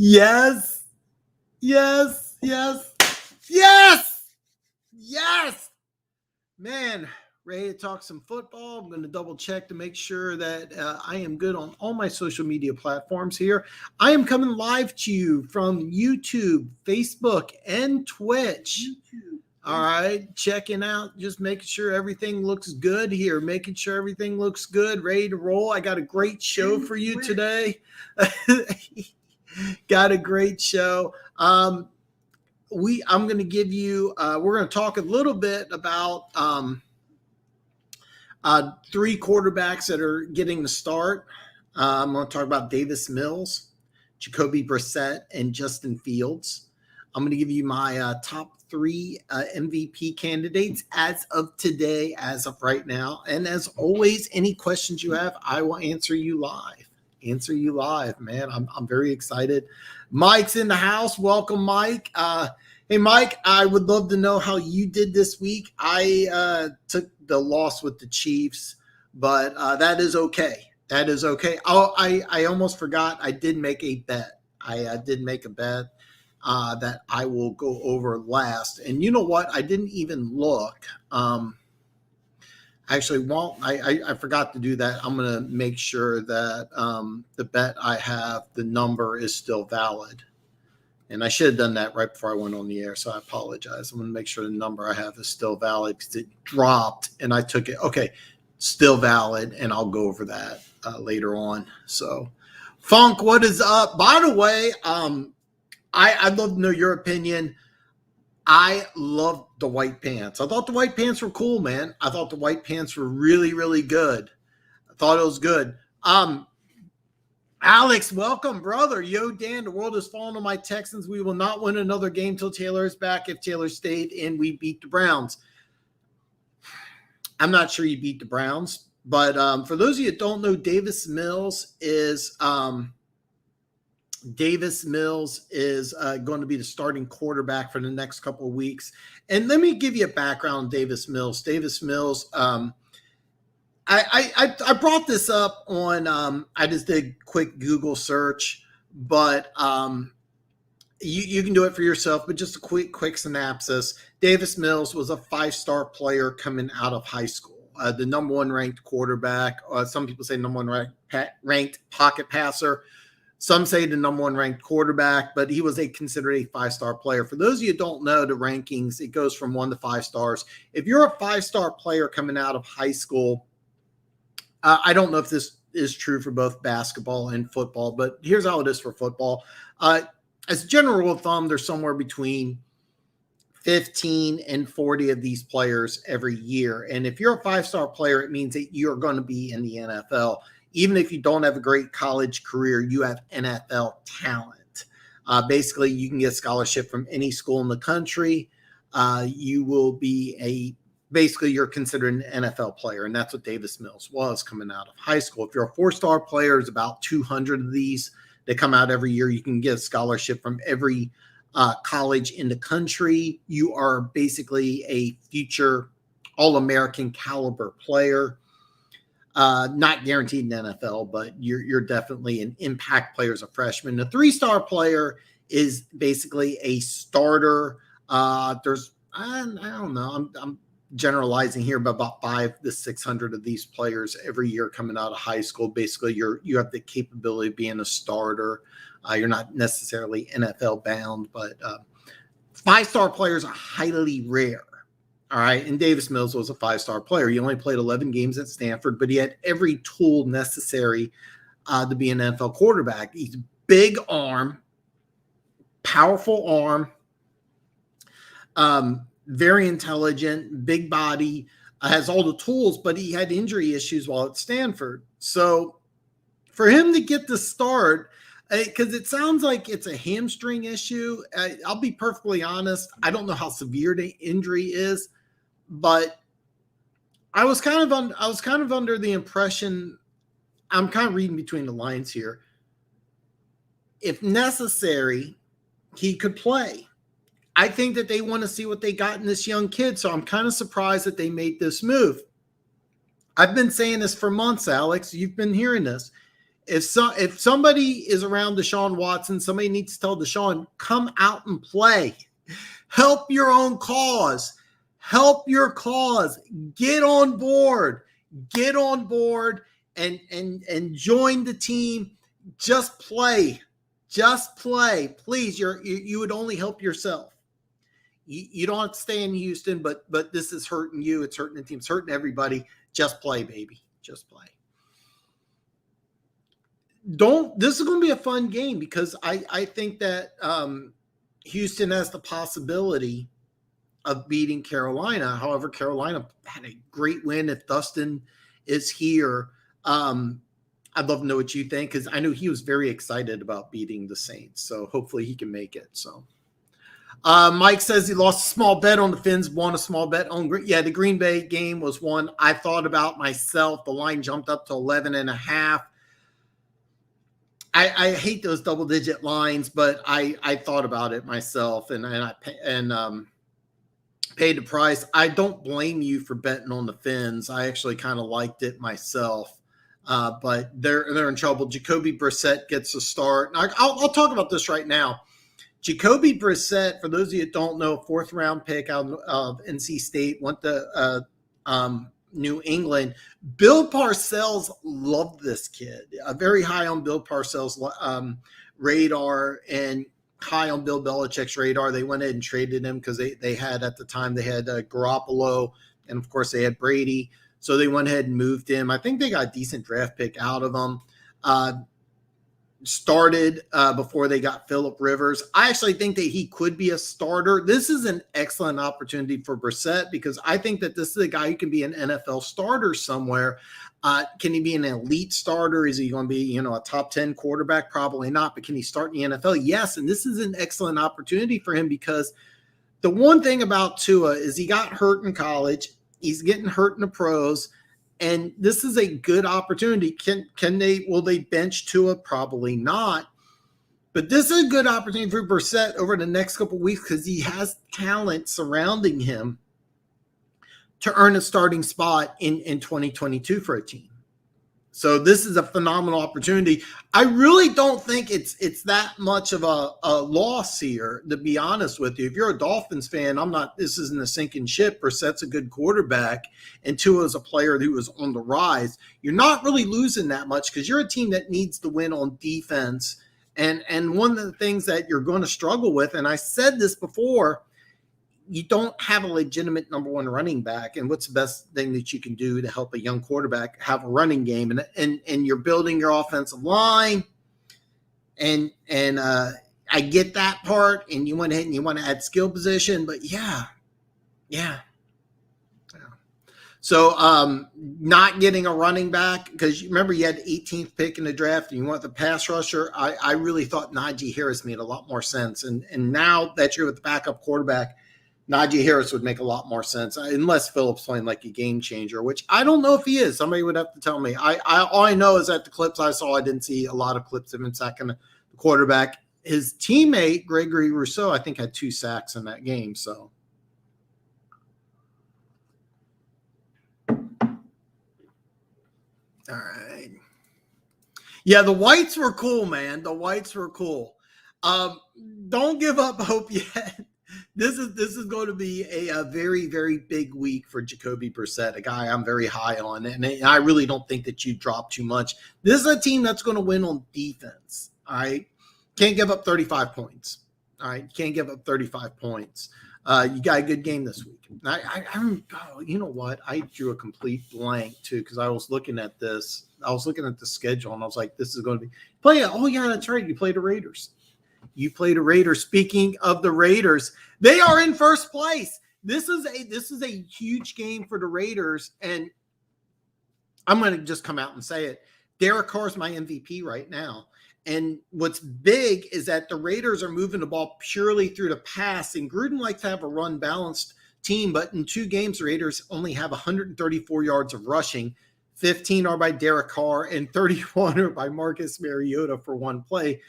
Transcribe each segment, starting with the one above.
Yes, yes, yes, yes, yes. Man, ready to talk some football. I'm going to double check to make sure that I am good on all my social media platforms here. I am coming live to you from YouTube, Facebook, and Twitch. All right, checking out, just making sure everything looks good here, making sure everything looks good, ready to roll. I got a great show for you today. Got a great show. I'm going to give you. We're going to talk a little bit about three quarterbacks that are getting the start. I'm going to talk about Davis Mills, Jacoby Brissett, and Justin Fields. I'm going to give you my top three MVP candidates as of today, as of right now. And as always, any questions you have, I will answer you live. Man. I'm very excited. Mike's in the house. Welcome, Mike. Hey, Mike, I would love to know how you did this week. I took the loss with the Chiefs, but that is okay. That is okay. Oh, I almost forgot. I did make a bet. I did make a bet that I will go over last. And you know what? I didn't even look. Actually, won't. I forgot to do that. I'm going to make sure that the bet I have, the number is still valid. And I should have done that right before I went on the air, so I apologize. I'm going to make sure the number I have is still valid because it dropped and I took it. Okay, still valid, and I'll go over that later on. So, Funk, what is up? By the way, I'd love to know your opinion. I love the white pants. I thought the white pants were cool, man. I thought the white pants were really, really good. I thought it was good. Alex, welcome, brother. Yo, Dan, the world is falling on my Texans. We will not win another game till Taylor is back. If Taylor stayed and we beat the Browns. I'm not sure you beat the Browns, but for those of you that don't know, Davis Mills is going to be the starting quarterback for the next couple of weeks. And let me give you a background on Davis Mills. Davis Mills, I brought this up on I just did a quick Google search, but you can do it for yourself. But just a quick synopsis. Davis Mills was a 5-star player coming out of high school, the number one ranked quarterback. Some people say number one ranked pocket passer. Some say the number one ranked quarterback, but he was considered a 5-star player. For those of you who don't know the rankings, it goes from 1 to 5 stars. If you're a 5-star player coming out of high school, I don't know if this is true for both basketball and football, but here's how it is for football. As a general rule of thumb, there's somewhere between 15 and 40 of these players every year. And if you're a 5-star player, it means that you're going to be in the NFL. Even if you don't have a great college career, you have NFL talent. Basically, you can get a scholarship from any school in the country. You will be basically you're considered an NFL player, and that's what Davis Mills was coming out of high school. If you're a 4-star player, there's about 200 of these that come out every year. You can get a scholarship from every college in the country. You are basically a future All-American caliber player. Not guaranteed in the NFL, but you're definitely an impact player as a freshman. The 3-star player is basically a starter. There's I don't know. I'm generalizing here, but about 500 to 600 of these players every year coming out of high school. Basically, you have the capability of being a starter. You're not necessarily NFL bound, but 5-star players are highly rare. All right. And Davis Mills was a 5-star player. He only played 11 games at Stanford, but he had every tool necessary to be an NFL quarterback. He's big arm, powerful arm, very intelligent, big body, has all the tools, but he had injury issues while at Stanford. So for him to get the start, because it sounds like it's a hamstring issue. I'll be perfectly honest. I don't know how severe the injury is, but I was kind of under the impression, I'm kind of reading between the lines here. If necessary, he could play. I think that they want to see what they got in this young kid, so I'm kind of surprised that they made this move. I've been saying this for months, Alex. You've been hearing this. if somebody is around Deshaun Watson, somebody needs to tell Deshaun, come out and play. Help your own cause. Help your cause. Get on board. Get on board and join the team. Just play. Just play. Please, you would only help yourself. You don't have to stay in Houston, but this is hurting you. It's hurting the team. It's hurting everybody. Just play, baby. Just play. This is going to be a fun game because I think that Houston has the possibility of beating Carolina. However, Carolina had a great win. If Dustin is here, I'd love to know what you think because I know he was very excited about beating the Saints. So hopefully he can make it. So Mike says he lost a small bet on the Finns, won a small bet on the Green Bay game was one I thought about myself. The line jumped up to 11.5. I hate those double-digit lines, but I thought about it myself, and I paid the price. I don't blame you for betting on the Finns. I actually kind of liked it myself, but they're in trouble. Jacoby Brissett gets a start. I'll talk about this right now. Jacoby Brissett, for those of you that don't know, fourth-round pick out of NC State, went to New England. Bill Parcells loved this kid. Very high on Bill Parcells' radar and high on Bill Belichick's radar. They went ahead and traded him because they had at the time they had Garoppolo and of course they had Brady. So they went ahead and moved him. I think they got a decent draft pick out of him. Started before they got Phillip Rivers. I actually think that he could be a starter. This is an excellent opportunity for Brissett because I think that this is a guy who can be an NFL starter somewhere. Can he be an elite starter? Is he going to be, a top 10 quarterback? Probably not. But can he start in the NFL? Yes. And this is an excellent opportunity for him because the one thing about Tua is he got hurt in college. He's getting hurt in the pros. And this is a good opportunity. Will they bench Tua? Probably not. But this is a good opportunity for Brissett over the next couple of weeks because he has talent surrounding him to earn a starting spot in 2022 for a team. So this is a phenomenal opportunity. I really don't think it's that much of a loss here, to be honest with you. If you're a Dolphins fan, this isn't a sinking ship. Brissett's a good quarterback, and Tua is a player who is on the rise. You're not really losing that much because you're a team that needs to win on defense. And one of the things that you're going to struggle with, and I said this before, you don't have a legitimate number one running back. And what's the best thing that you can do to help a young quarterback have a running game? And you're building your offensive line. And I get that part. And you went ahead and you want to add skill position. But yeah. So not getting a running back, because remember you had the 18th pick in the draft and you want the pass rusher. I really thought Najee Harris made a lot more sense. And now that you're with the backup quarterback, Najee Harris would make a lot more sense, unless Phillips playing like a game changer, which I don't know if he is. Somebody would have to tell me. All I know is that the clips I saw, I didn't see a lot of clips of him sacking the quarterback. His teammate, Gregory Rousseau, I think had 2 sacks in that game. So, all right. Yeah, the Whites were cool, man. The Whites were cool. Don't give up hope yet. This is going to be a very, very big week for Jacoby Brissett, a guy I'm very high on. And I really don't think that you drop too much. This is a team that's going to win on defense. All right. Can't give up 35 points. All right. You can't give up 35 points. You got a good game this week. You know what? I drew a complete blank too, because I was looking at this. I was looking at the schedule and I was like, this is going to be play. Oh yeah, that's right. You play the Raiders. You play the Raiders. Speaking of the Raiders, they are in first place. This is a huge game for the Raiders, and I'm going to just come out and say it. Derek Carr is my MVP right now. And what's big is that the Raiders are moving the ball purely through the pass, and Gruden likes to have a run-balanced team, but in 2 games, the Raiders only have 134 yards of rushing. 15 are by Derek Carr, and 31 are by Marcus Mariota for one play.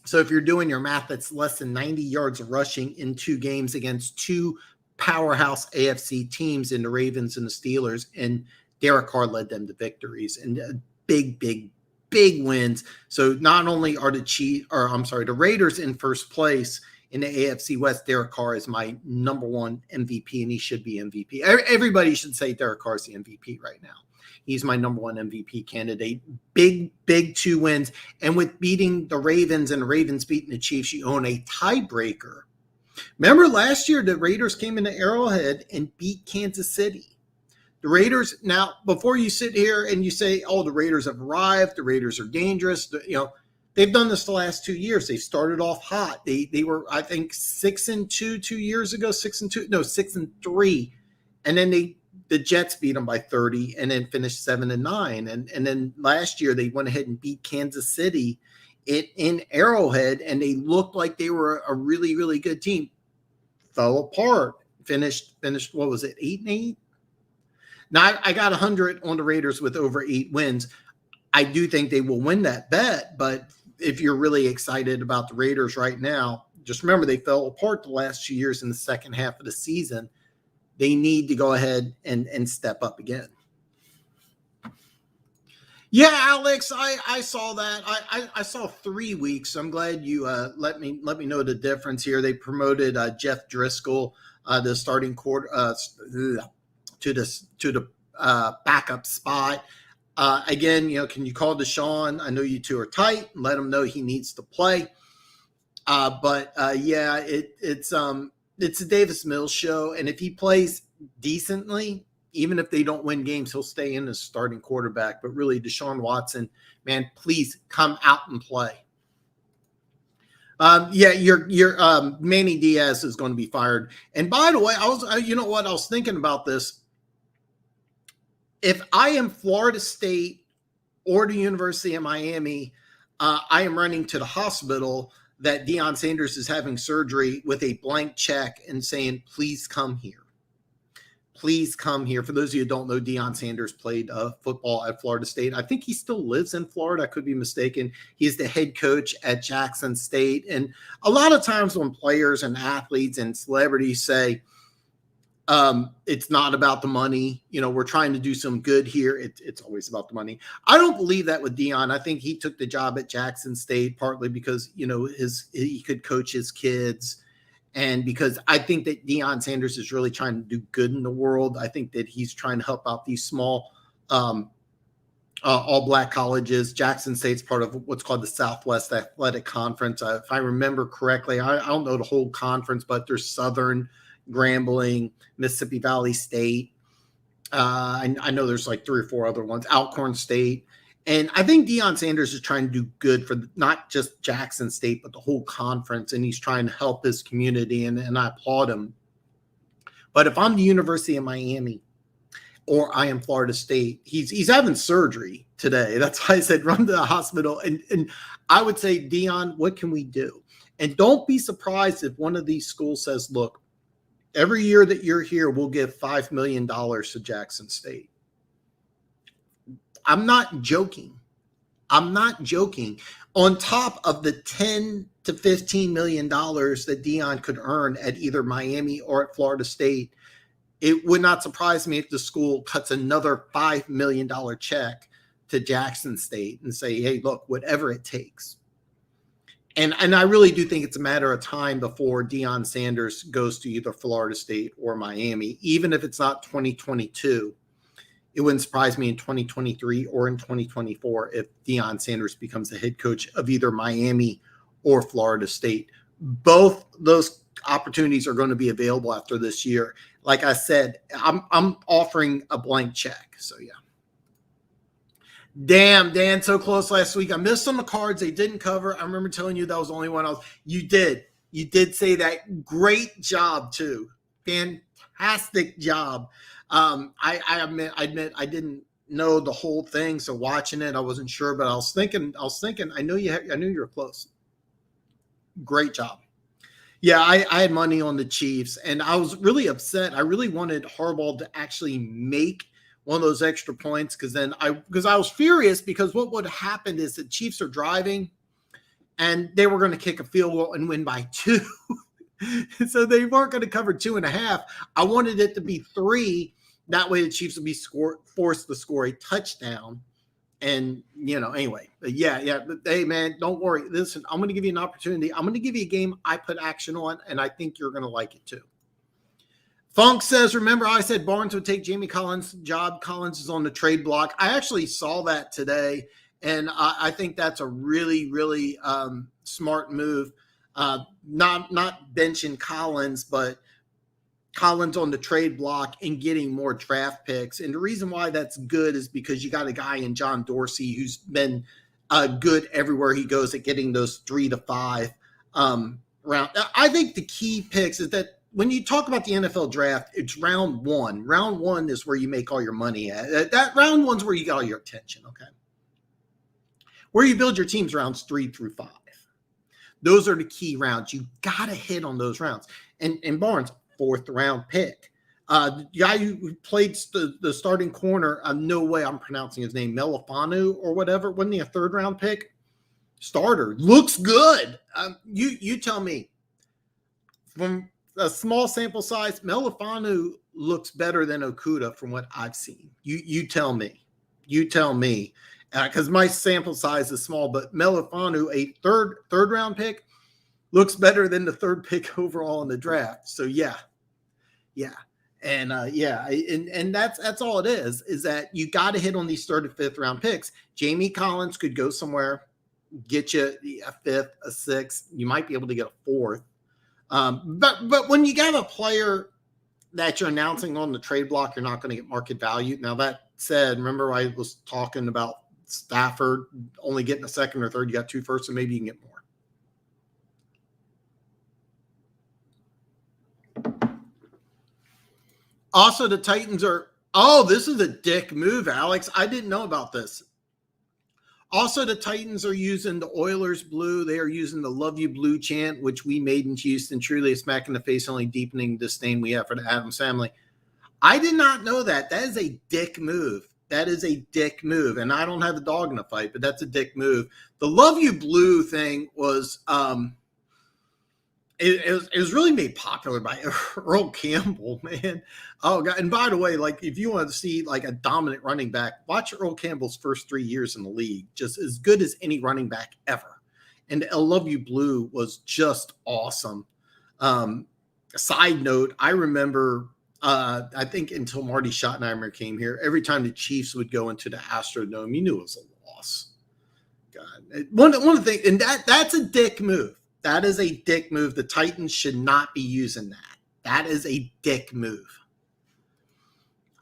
So if you're doing your math, that's less than 90 yards of rushing in 2 games against 2 powerhouse AFC teams in the Ravens and the Steelers. And Derek Carr led them to victories and big, big, big wins. So not only are the Raiders in first place in the AFC West, Derek Carr is my number one MVP, and he should be MVP. Everybody should say Derek Carr is the MVP right now. He's my number one MVP candidate. Big, big 2 wins. And with beating the Ravens and the Ravens beating the Chiefs, you own a tiebreaker. Remember last year, the Raiders came into Arrowhead and beat Kansas City. The Raiders, now, before you sit here and you say, oh, the Raiders have arrived, the Raiders are dangerous, they've done this the last 2 years. They started off hot. They were, I think, 6-2 2 years ago, 6-3. And then the Jets beat them by 30 and then finished 7-9. And then last year they went ahead and beat Kansas City in Arrowhead, and they looked like they were a really, really good team. Fell apart. Finished, what was it, 8-8? Now, I got 100 on the Raiders with over 8 wins. I do think they will win that bet, but if you're really excited about the Raiders right now, just remember they fell apart the last 2 years in the second half of the season. They need to go ahead and step up again. Yeah, Alex, I saw that. I saw 3 weeks. So I'm glad you let me know the difference here. They promoted Jeff Driscoll, the starting quarter, to the backup spot. Again, can you call Deshaun? I know you two are tight. Let him know he needs to play. It's a Davis Mills show, and if he plays decently, even if they don't win games, he'll stay in as starting quarterback. But really, Deshaun Watson, man, please come out and play. Your Manny Diaz is going to be fired. And by the way, I was thinking about this. If I am Florida State or the University of Miami, I am running to the hospital that Dion Sanders is having surgery with a blank check and saying, please come here. Please come here. For those of you who don't know, Dion Sanders played football at Florida State. I think he still lives in Florida. I could be mistaken. He's the head coach at Jackson State. And a lot of times when players and athletes and celebrities say, it's not about the money, we're trying to do some good here, it's always about the money. I don't believe that with Dion. I think he took the job at Jackson State partly because, he could coach his kids, and because I think that Dion Sanders is really trying to do good in the world. I think that he's trying to help out these small all black colleges. Jackson State's part of what's called the Southwest Athletic Conference. If I remember correctly, I don't know the whole conference, but there's Southern, Grambling, Mississippi Valley State. I know there's like 3 or 4 other ones, Alcorn State. And I think Dion Sanders is trying to do good for not just Jackson State, but the whole conference. And he's trying to help his community, and I applaud him. But if I'm the University of Miami or I am Florida State, he's having surgery today. That's why I said run to the hospital. And I would say, Dion, what can we do? And don't be surprised if one of these schools says, look, every year that you're here, we'll give $5 million to Jackson State. I'm not joking. On top of the $10 to $15 million that Dion could earn at either Miami or at Florida State, it would not surprise me if the school cuts another $5 million check to Jackson State and say, hey, look, whatever it takes. And I really do think it's a matter of time before Dion Sanders goes to either Florida State or Miami, even if it's not 2022. It wouldn't surprise me in 2023 or in 2024 if Dion Sanders becomes the head coach of either Miami or Florida State. Both those opportunities are going to be available after this year. Like I said, I'm offering a blank check. So, yeah. Damn, Dan, so close last week. I missed on the cards. They didn't cover. I remember telling you that was the only one else. You did say that. Great job, too. Fantastic job. I admit I didn't know the whole thing, so watching it, I wasn't sure, but I was thinking, I knew you were close. Great job. Yeah, I had money on the Chiefs, and I was really upset. I really wanted Harbaugh to actually make one of those extra points because I was furious because what would have happened is the Chiefs are driving, and they were going to kick a field goal and win by 2. So they weren't going to cover 2.5. I wanted it to be 3. That way the Chiefs will be forced to score a touchdown. And, anyway, but yeah. But hey, man, don't worry. Listen, I'm going to give you an opportunity. I'm going to give you a game I put action on, and I think you're going to like it too. Funk says, remember I said Barnes would take Jamie Collins' job. Collins is on the trade block. I actually saw that today, and I think that's a really, really smart move. Not benching Collins, but Collins on the trade block and getting more draft picks. And the reason why that's good is because you got a guy in John Dorsey who's been good everywhere he goes at getting those 3 to 5 round. I think the key picks is that when you talk about the NFL draft, it's round 1. Round 1 is where you make all your money at. That round 1's where you got all your attention, okay? Where you build your teams, rounds 3 through 5. Those are the key rounds. You got to hit on those rounds. And Barnes, 4th round pick. The guy who played the starting corner, no way I'm pronouncing his name, Melifanu or whatever, wasn't he a 3rd round pick? Starter. Looks good. You tell me. From a small sample size, Melifanu looks better than Okudah from what I've seen. You tell me. You tell me. Because my sample size is small, but Melifanu, a third round pick, looks better than the 3rd pick overall in the draft. So yeah. And and that's all it is that you got to hit on these 3rd and 5th round picks. Jamie Collins could go somewhere, get you a 5th, a 6th. You might be able to get a 4th. But when you got a player that you're announcing on the trade block, you're not going to get market value. Now that said, remember I was talking about Stafford only getting a 2nd or 3rd. You got 2 firsts, and maybe you can get more. Also, the Titans are – this is a dick move, Alex. I didn't know about this. Also, the Titans are using the Oilers blue. They are using the Love You Blue chant, which we made in Houston. Truly a smack in the face, only deepening the disdain we have for the Adams family. I did not know that. That is a dick move. That is a dick move. And I don't have a dog in the fight, but that's a dick move. The Love You Blue thing was it was really made popular by Earl Campbell, man. Oh, God. And by the way, like if you want to see like a dominant running back, watch Earl Campbell's first 3 years in the league. Just as good as any running back ever. And I Love You Blue was just awesome. Side note, I remember, I think until Marty Schottenheimer came here, every time the Chiefs would go into the Astrodome, you knew it was a loss. God, one of the things, and that's a dick move. That is a dick move. The Titans should not be using that. That is a dick move.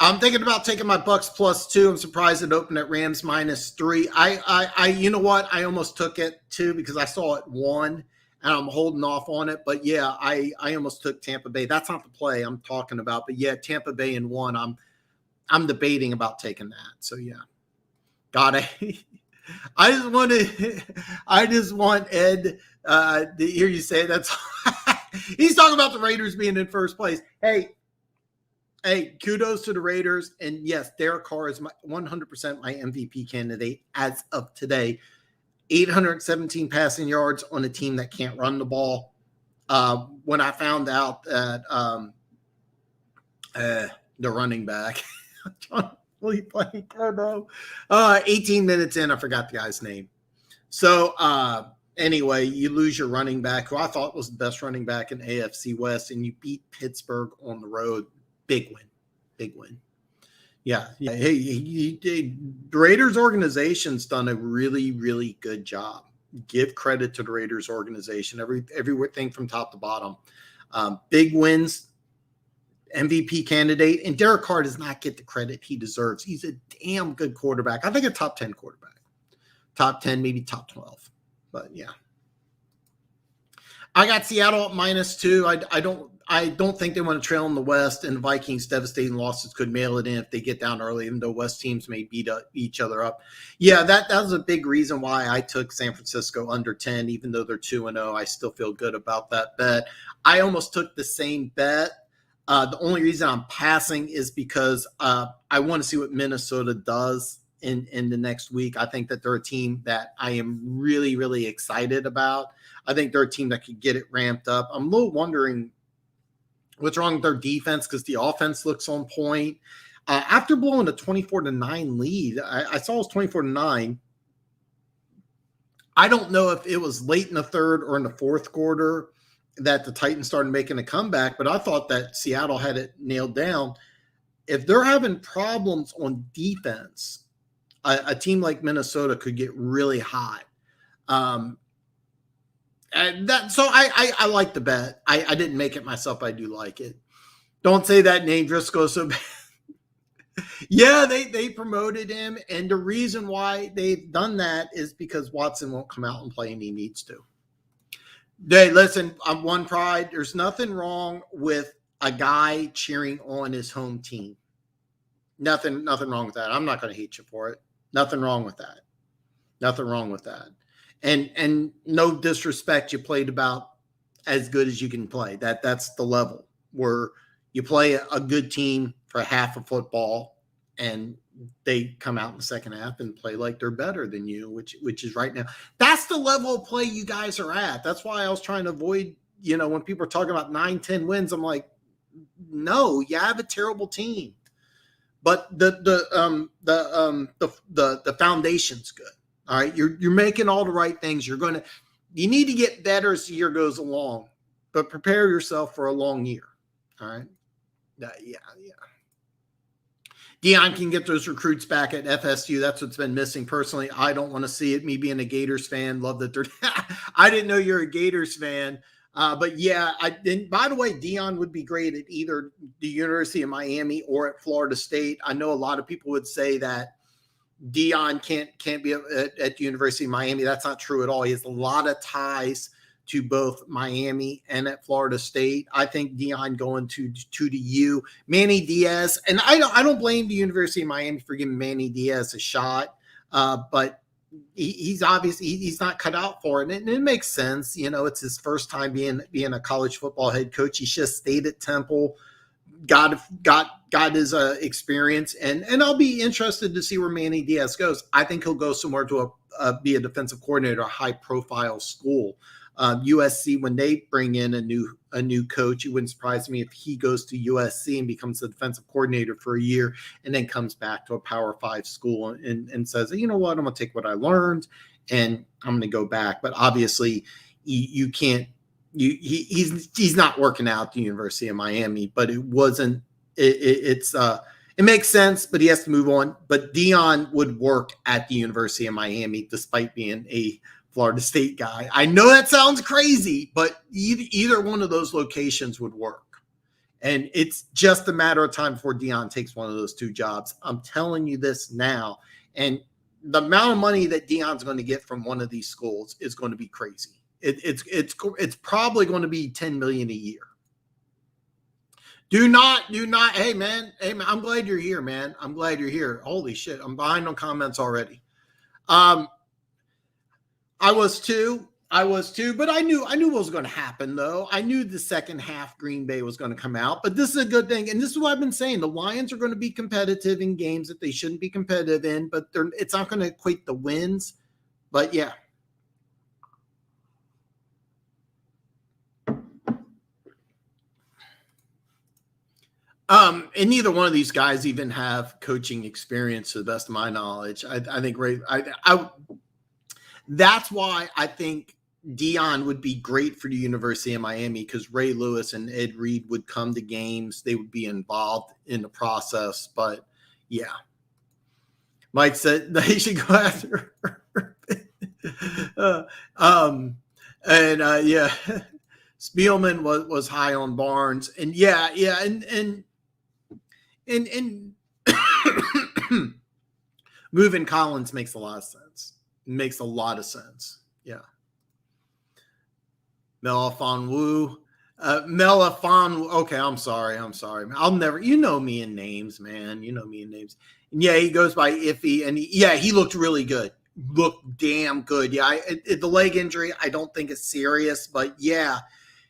I'm thinking about taking my Bucks +2. I'm surprised it opened at Rams -3. I you know what? I almost took it too because I saw it 1, and I'm holding off on it. But yeah, I almost took Tampa Bay. That's not the play I'm talking about. But yeah, Tampa Bay in 1. I'm debating about taking that. So yeah, got it. I just want Ed to hear you say that's he's talking about the Raiders being in first place. Hey, kudos to the Raiders. And yes, Derek Carr is 100% my MVP candidate as of today. 817 passing yards on a team that can't run the ball. When I found out that the running back will he play? Oh no. 18 minutes in, I forgot the guy's name. So anyway, you lose your running back, who I thought was the best running back in AFC West, and you beat Pittsburgh on the road. Big win. Yeah. Hey, the Raiders organization's done a really, really good job. Give credit to the Raiders organization. Everything from top to bottom. Big wins. MVP candidate, and Derek Carr does not get the credit he deserves. He's a damn good quarterback. I think a top 10 quarterback. Top 10, maybe top 12. But yeah. I got Seattle at -2. I don't think they want to trail in the West, and the Vikings devastating losses could mail it in if they get down early, even though West teams may beat each other up. Yeah, that was a big reason why I took San Francisco under 10, even though they're 2-0. I still feel good about that bet. I almost took the same bet. The only reason I'm passing is because I want to see what Minnesota does in the next week. I think that they're a team that I am really, really excited about. I think they're a team that could get it ramped up. I'm a little wondering what's wrong with their defense because the offense looks on point. After blowing a 24-9 lead, I saw it was 24-9. I don't know if it was late in the third or in the fourth quarter that the Titans started making a comeback, but I thought that Seattle had it nailed down. If they're having problems on defense, a team like Minnesota could get really hot. And so I like the bet. I didn't make it myself. I do like it. Don't say that name, Driscoll, so bad. Yeah, they promoted him, and the reason why they've done that is because Watson won't come out and play, and he needs to. Hey, listen, I'm one pride. There's nothing wrong with a guy cheering on his home team. Nothing wrong with that. I'm not going to hate you for it. Nothing wrong with that. Nothing wrong with that. And no disrespect, you played about as good as you can play. That's the level where you play a good team for half of football, and they come out in the second half and play like they're better than you, which is right now. That's the level of play you guys are at. That's why I was trying to avoid, when people are talking about 9-10 wins, I'm like, no, you have a terrible team, but the foundation's good. All right, you're making all the right things. You need to get better as the year goes along, but prepare yourself for a long year. All right. Yeah. Dion can get those recruits back at FSU. That's what's been missing. Personally, I don't want to see it. Me being a Gators fan, love that they're. I didn't know you're a Gators fan, but yeah. By the way, Dion would be great at either the University of Miami or at Florida State. I know a lot of people would say that Dion can't be at the University of Miami. That's not true at all. He has a lot of ties to both Miami and at Florida State. I think Dion going to the U. Manny Diaz, and I don't blame the University of Miami for giving Manny Diaz a shot, but he's obviously he's not cut out for it, and it makes sense. It's his first time being a college football head coach. He just stayed at Temple, got his experience, and I'll be interested to see where Manny Diaz goes. I think he'll go somewhere to be a defensive coordinator, a high profile school. USC, when they bring in a new coach, it wouldn't surprise me if he goes to USC and becomes the defensive coordinator for a year and then comes back to a Power 5 school and says, you know what, I'm going to take what I learned and I'm going to go back. But obviously you can't, he's not working out at the University of Miami, but it wasn't, it makes sense, but he has to move on. But Dion would work at the University of Miami despite being a Florida State guy. I know that sounds crazy, but either one of those locations would work. And it's just a matter of time before Dion takes one of those two jobs. I'm telling you this now. And the amount of money that Dion's going to get from one of these schools is going to be crazy. It's probably going to be $10 million a year. Do not. Hey man, I'm glad you're here, man. I'm glad you're here. Holy shit. I'm behind on comments already. I was too, but I knew what was going to happen though. I knew the second half Green Bay was going to come out, but this is a good thing. And this is what I've been saying. The Lions are going to be competitive in games that they shouldn't be competitive in, but it's not going to equate the wins. But yeah. And neither one of these guys even have coaching experience to the best of my knowledge. I think that's why I think Dion would be great for the University of Miami, because Ray Lewis and Ed Reed would come to games. They would be involved in the process. But yeah, Mike said they should go after her. Yeah, Spielman was high on Barnes, and yeah, and moving Collins makes a lot of sense. Makes a lot of sense. Yeah. Melafon Wu. Okay, I'm sorry. I'll never, me in names, man. And yeah, he goes by Iffy, and he looked really good. Looked damn good. Yeah, the leg injury, I don't think it's serious, but yeah,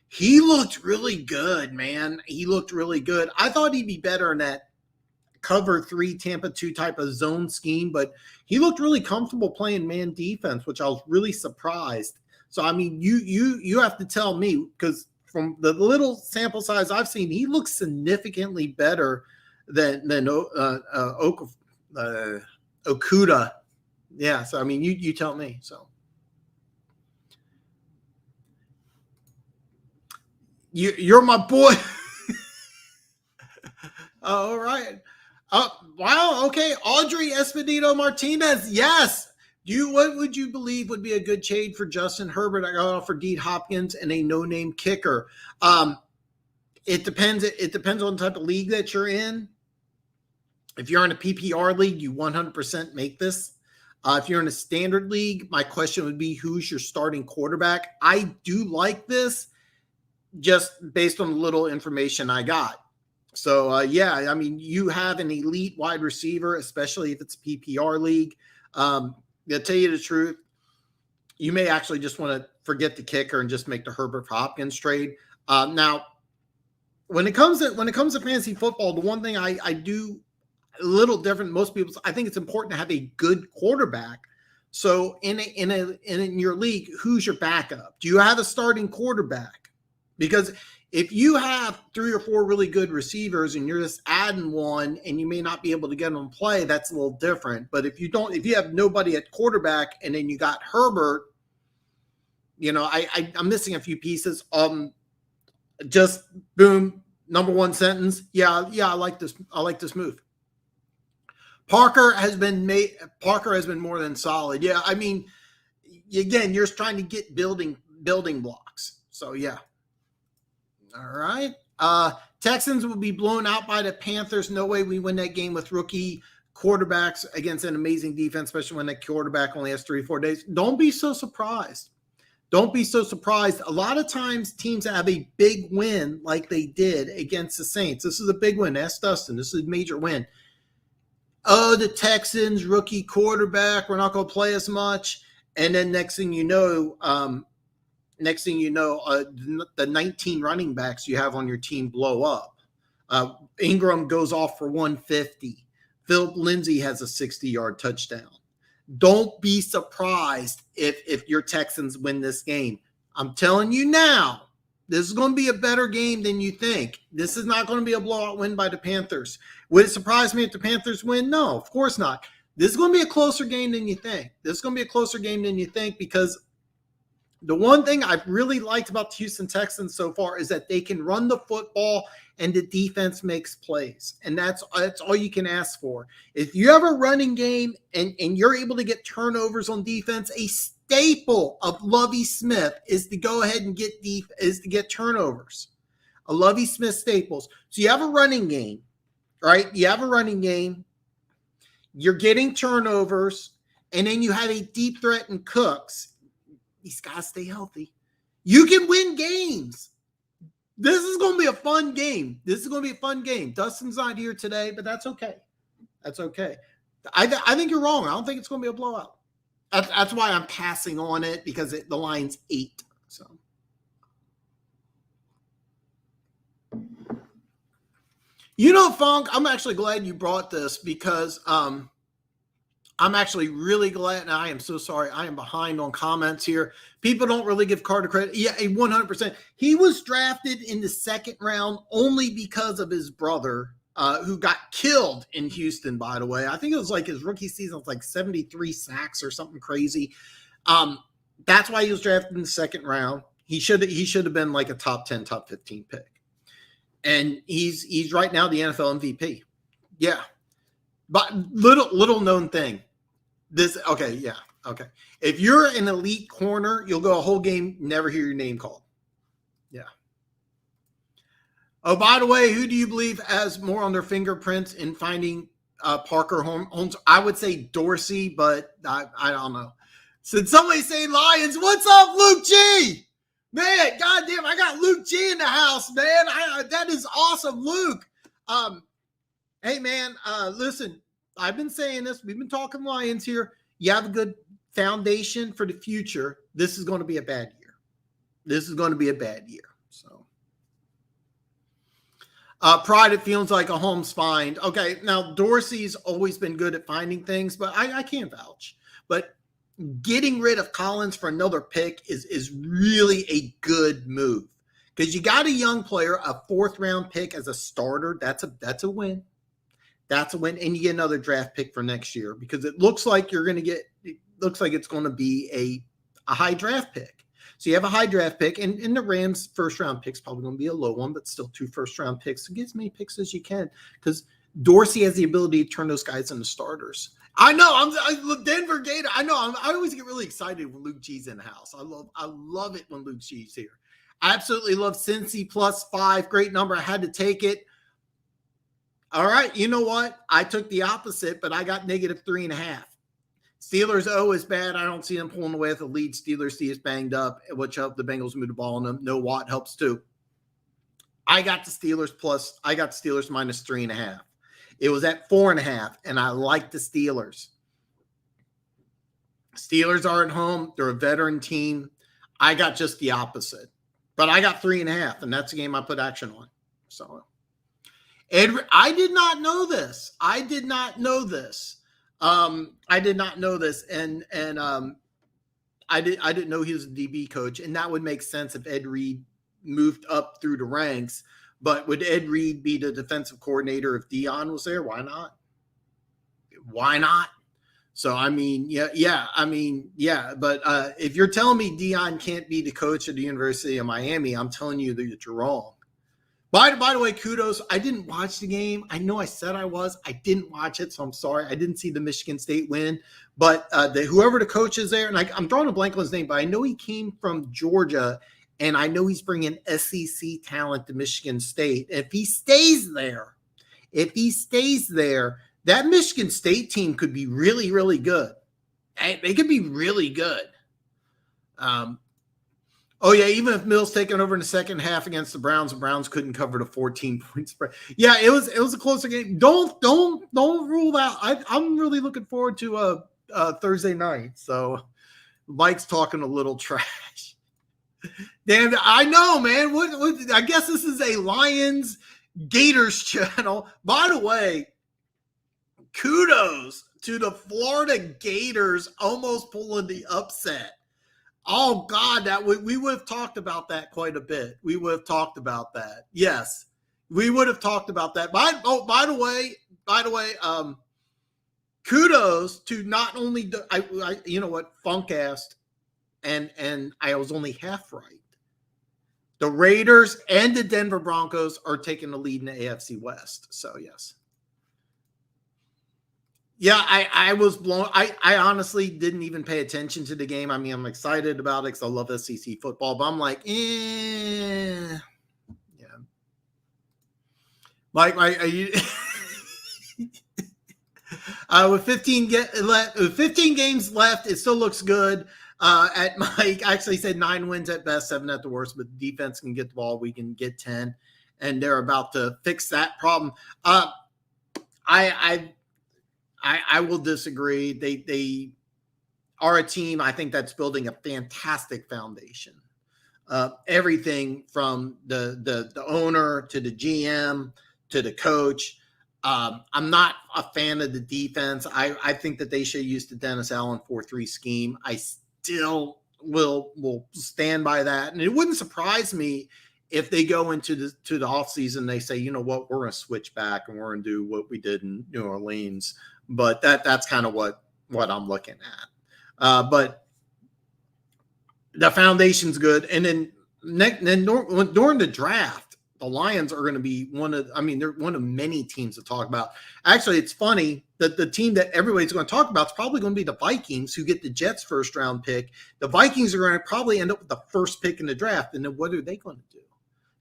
he looked really good, man. He looked really good. I thought he'd be better in that cover 3 Tampa 2 type of zone scheme, but he looked really comfortable playing man defense, which I was really surprised. So I mean, you have to tell me, because from the little sample size I've seen, he looks significantly better Okuda. Yeah, so I mean, you tell me. So you're my boy. All right. Wow. Okay. Audrey Espinito Martinez. Yes. What would you believe would be a good trade for Justin Herbert? I got off for D Hopkins and a no-name kicker. It depends. It depends on the type of league that you're in. If you're in a PPR league, you 100% make this. If you're in a standard league, my question would be, who's your starting quarterback? I do like this just based on the little information I got. So, yeah, I mean, you have an elite wide receiver, especially if it's a PPR league. To tell you the truth, you may actually just want to forget the kicker and just make the Herbert Hopkins trade. Now, when it comes to fantasy football, the one thing I do a little different than most people, I think it's important to have a good quarterback. So in your league, who's your backup? Do you have a starting quarterback? Because if you have 3 or 4 really good receivers and you're just adding one and you may not be able to get them to play, that's a little different. But if you have nobody at quarterback and then you got Herbert, I'm missing a few pieces. Just boom, number one sentence. Yeah, I like this. I like this move. Parker has been more than solid. Yeah, I mean, again, you're trying to get building blocks. So yeah. All right. Texans will be blown out by the Panthers. No way we win that game with rookie quarterbacks against an amazing defense, especially when that quarterback only has 3 or 4 days. Don't be so surprised. Don't be so surprised. A lot of times teams have a big win like they did against the Saints. This is a big win. Ask Dustin. This is a major win. Oh, the Texans, rookie quarterback, we're not going to play as much. And then next thing you know, the 19 running backs you have on your team blow up. Ingram goes off for 150. Philip Lindsay has a 60-yard touchdown. Don't be surprised if your Texans win this game. I'm telling you now, this is going to be a better game than you think. This is not going to be a blowout win by the Panthers. Would it surprise me if the Panthers win? No, of course not. This is going to be a closer game than you think. Because the one thing I've really liked about the Houston Texans so far is that they can run the football and the defense makes plays. And that's all you can ask for. If you have a running game and you're able to get turnovers on defense, a staple of Lovie Smith is to go ahead and get turnovers. A Lovie Smith staples. So you have a running game, right? You have a running game. You're getting turnovers, and then you have a deep threat in Cooks. These guys stay healthy. You can win games. This is going to be a fun game. Dustin's not here today, but that's okay. I think you're wrong. I don't think it's going to be a blowout. That's why I'm passing on it, because the line's 8. So, Funk, I'm actually glad you brought this, because I'm actually really glad, and I am so sorry. I am behind on comments here. People don't really give Carter credit. Yeah, 100%. He was drafted in the 2nd round only because of his brother, who got killed in Houston, by the way. I think it was like his rookie season was like 73 sacks or something crazy. That's why he was drafted in the 2nd round. He should have been like a top 10, top 15 pick. And he's right now the NFL MVP. Yeah. But little known thing. Okay. If you're an elite corner, you'll go a whole game, never hear your name called. Yeah. Oh, by the way, who do you believe has more on their fingerprints in finding Parker Holmes? I would say Dorsey, but I don't know. So did somebody say Lions? What's up, Luke G? Man, goddamn, I got Luke G in the house, man. That is awesome, Luke. Hey, man, listen, I've been saying this. We've been talking Lions here. You have a good foundation for the future. This is going to be a bad year. So, pride, it feels like a Holmes find. Okay, now Dorsey's always been good at finding things, but I can't vouch. But getting rid of Collins for another pick is really a good move, because you got a young player, a 4th round pick as a starter. That's a win. That's a win. And you get another draft pick for next year because it looks like it's going to be a high draft pick. So you have a high draft pick, and the Rams' first round pick's probably going to be a low one, but still 2 first round picks. So get as many picks as you can because Dorsey has the ability to turn those guys into starters. I know I'm Denver Gator. I know I always get really excited when Luke G's in the house. I love it when Luke G's here. I absolutely love Cincy +5. Great number. I had to take it. All right. You know what? I took the opposite, but I got -3.5. Steelers is bad. I don't see them pulling away with the lead. Steelers D is banged up, which helped the Bengals move the ball on them. No Watt helps too. I got the Steelers -3.5. It was at 4.5, and I like the Steelers. Steelers are at home. They're a veteran team. I got just the opposite, but I got 3.5, and that's a game I put action on. So, I did not know this. And I didn't know he was a DB coach, and that would make sense if Ed Reed moved up through the ranks. But would Ed Reed be the defensive coordinator if Dion was there? Why not? So, I mean, yeah. But if you're telling me Dion can't be the coach at the University of Miami, I'm telling you that you're wrong. By the way, kudos. I didn't watch the game. I know I said I was. I didn't watch it, so I'm sorry. I didn't see the Michigan State win. But whoever the coach is there, and I'm drawing a blank on his name, but I know he came from Georgia, and I know he's bringing SEC talent to Michigan State. If he stays there, that Michigan State team could be really, really good. They could be really good. Even if Mills taking over in the second half against the Browns couldn't cover the 14-point spread. Yeah, it was a closer game. Don't rule out. I'm really looking forward to Thursday night. So Mike's talking a little trash. Damn, I know, man. What? I guess this is a Lions Gators channel. By the way, kudos to the Florida Gators almost pulling the upset. Oh God, we would have talked about that quite a bit. We would have talked about that. Yes, we would have talked about that. By the way, kudos to not only Funk asked, and I was only half right. The Raiders and the Denver Broncos are taking the lead in the AFC West. So yes. Yeah, I was blown. I honestly didn't even pay attention to the game. I mean, I'm excited about it because I love SEC football, but I'm like, yeah. Mike, are you with 15 games left, it still looks good. At Mike, I actually said 9 wins at best, 7 at the worst, but the defense can get the ball. We can get 10, and they're about to fix that problem. I will disagree. They are a team, I think, that's building a fantastic foundation. Everything from the owner to the GM to the coach. I'm not a fan of the defense. I think that they should use the Dennis Allen 4-3 scheme. I still will stand by that. And it wouldn't surprise me if they go into the offseason, they say, you know what, we're going to switch back and we're going to do what we did in New Orleans. But that's kind of what I'm looking at. But the foundation's good. And then during the draft, the Lions are going to be they're one of many teams to talk about. Actually, it's funny that the team that everybody's going to talk about is probably going to be the Vikings, who get the Jets' first round pick. The Vikings are going to probably end up with the first pick in the draft. And then what are they going to do?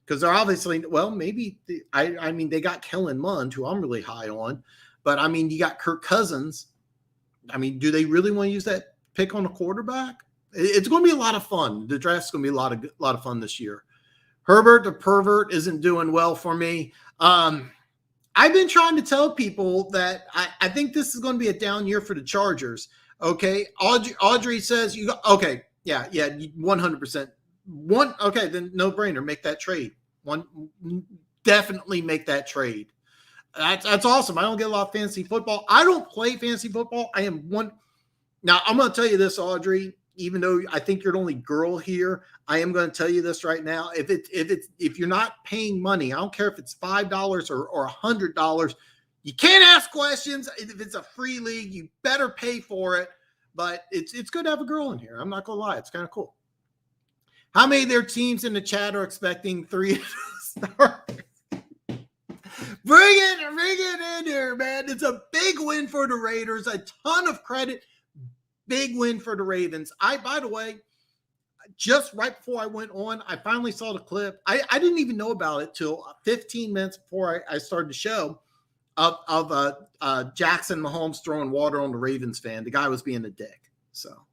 Because they're obviously, they got Kellen Mond, who I'm really high on. But, you got Kirk Cousins. Do they really want to use that pick on a quarterback? It's going to be a lot of fun. The draft's going to be a lot of fun this year. Herbert the pervert isn't doing well for me. I've been trying to tell people that I think this is going to be a down year for the Chargers. Okay, Audrey says you go. Okay, yeah, 100%. Okay, then no brainer. Make that trade. Definitely make that trade. That's awesome. I don't get a lot of fantasy football. I don't play fantasy football. I am one. Now I'm going to tell you this, Audrey. Even though I think you're the only girl here, I am going to tell you this right now. If you're not paying money, I don't care if it's $5 or $100, You can't ask questions. If it's a free league, you better pay for it. But it's good to have a girl in here. I'm not going to lie. It's kind of cool. How many of their teams in the chat are expecting 3 stars? Bring it in here, man. It's a big win for the Raiders. A ton of credit. Big win for the Ravens. By the way, just right before I went on, I finally saw the clip. I didn't even know about it till 15 minutes before I started the show of Jackson Mahomes throwing water on the Ravens fan. The guy was being a dick. So,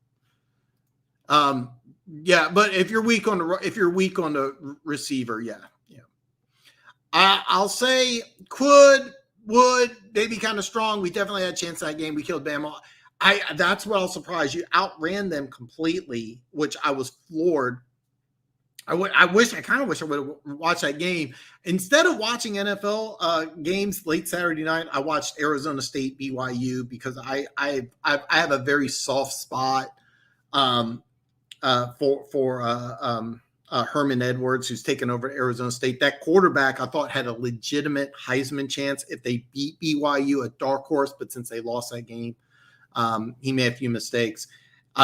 yeah, but if you're weak on the receiver, yeah. I'll say would maybe kind of strong. We definitely had a chance in that game. We killed Bama. That's what I'll surprise you. Outran them completely, which I was floored. I kind of wish I would have watched that game. Instead of watching NFL games late Saturday night, I watched Arizona State BYU because I have a very soft spot for Herman Edwards, who's taken over Arizona State. That quarterback I thought had a legitimate Heisman chance if they beat BYU, a dark horse, but since they lost that game, he made a few mistakes.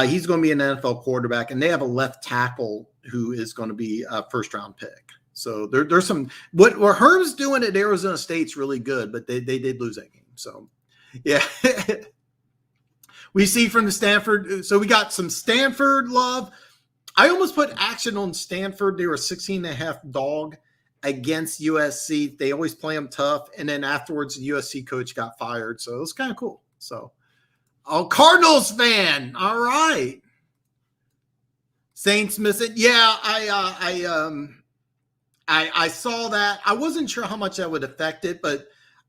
He's going to be an NFL quarterback, and they have a left tackle who is going to be a first-round pick. So there's some – what Herm's doing at Arizona State's really good, but they did lose that game. So, yeah. We see from the Stanford – so we got some Stanford love. I almost put action on Stanford. They were a 16.5 dog against USC. They always play them tough. And then afterwards, the USC coach got fired. So it was kind of cool. So, Cardinals fan. All right. Saints missing. Yeah, I saw that. I wasn't sure how much that would affect it, but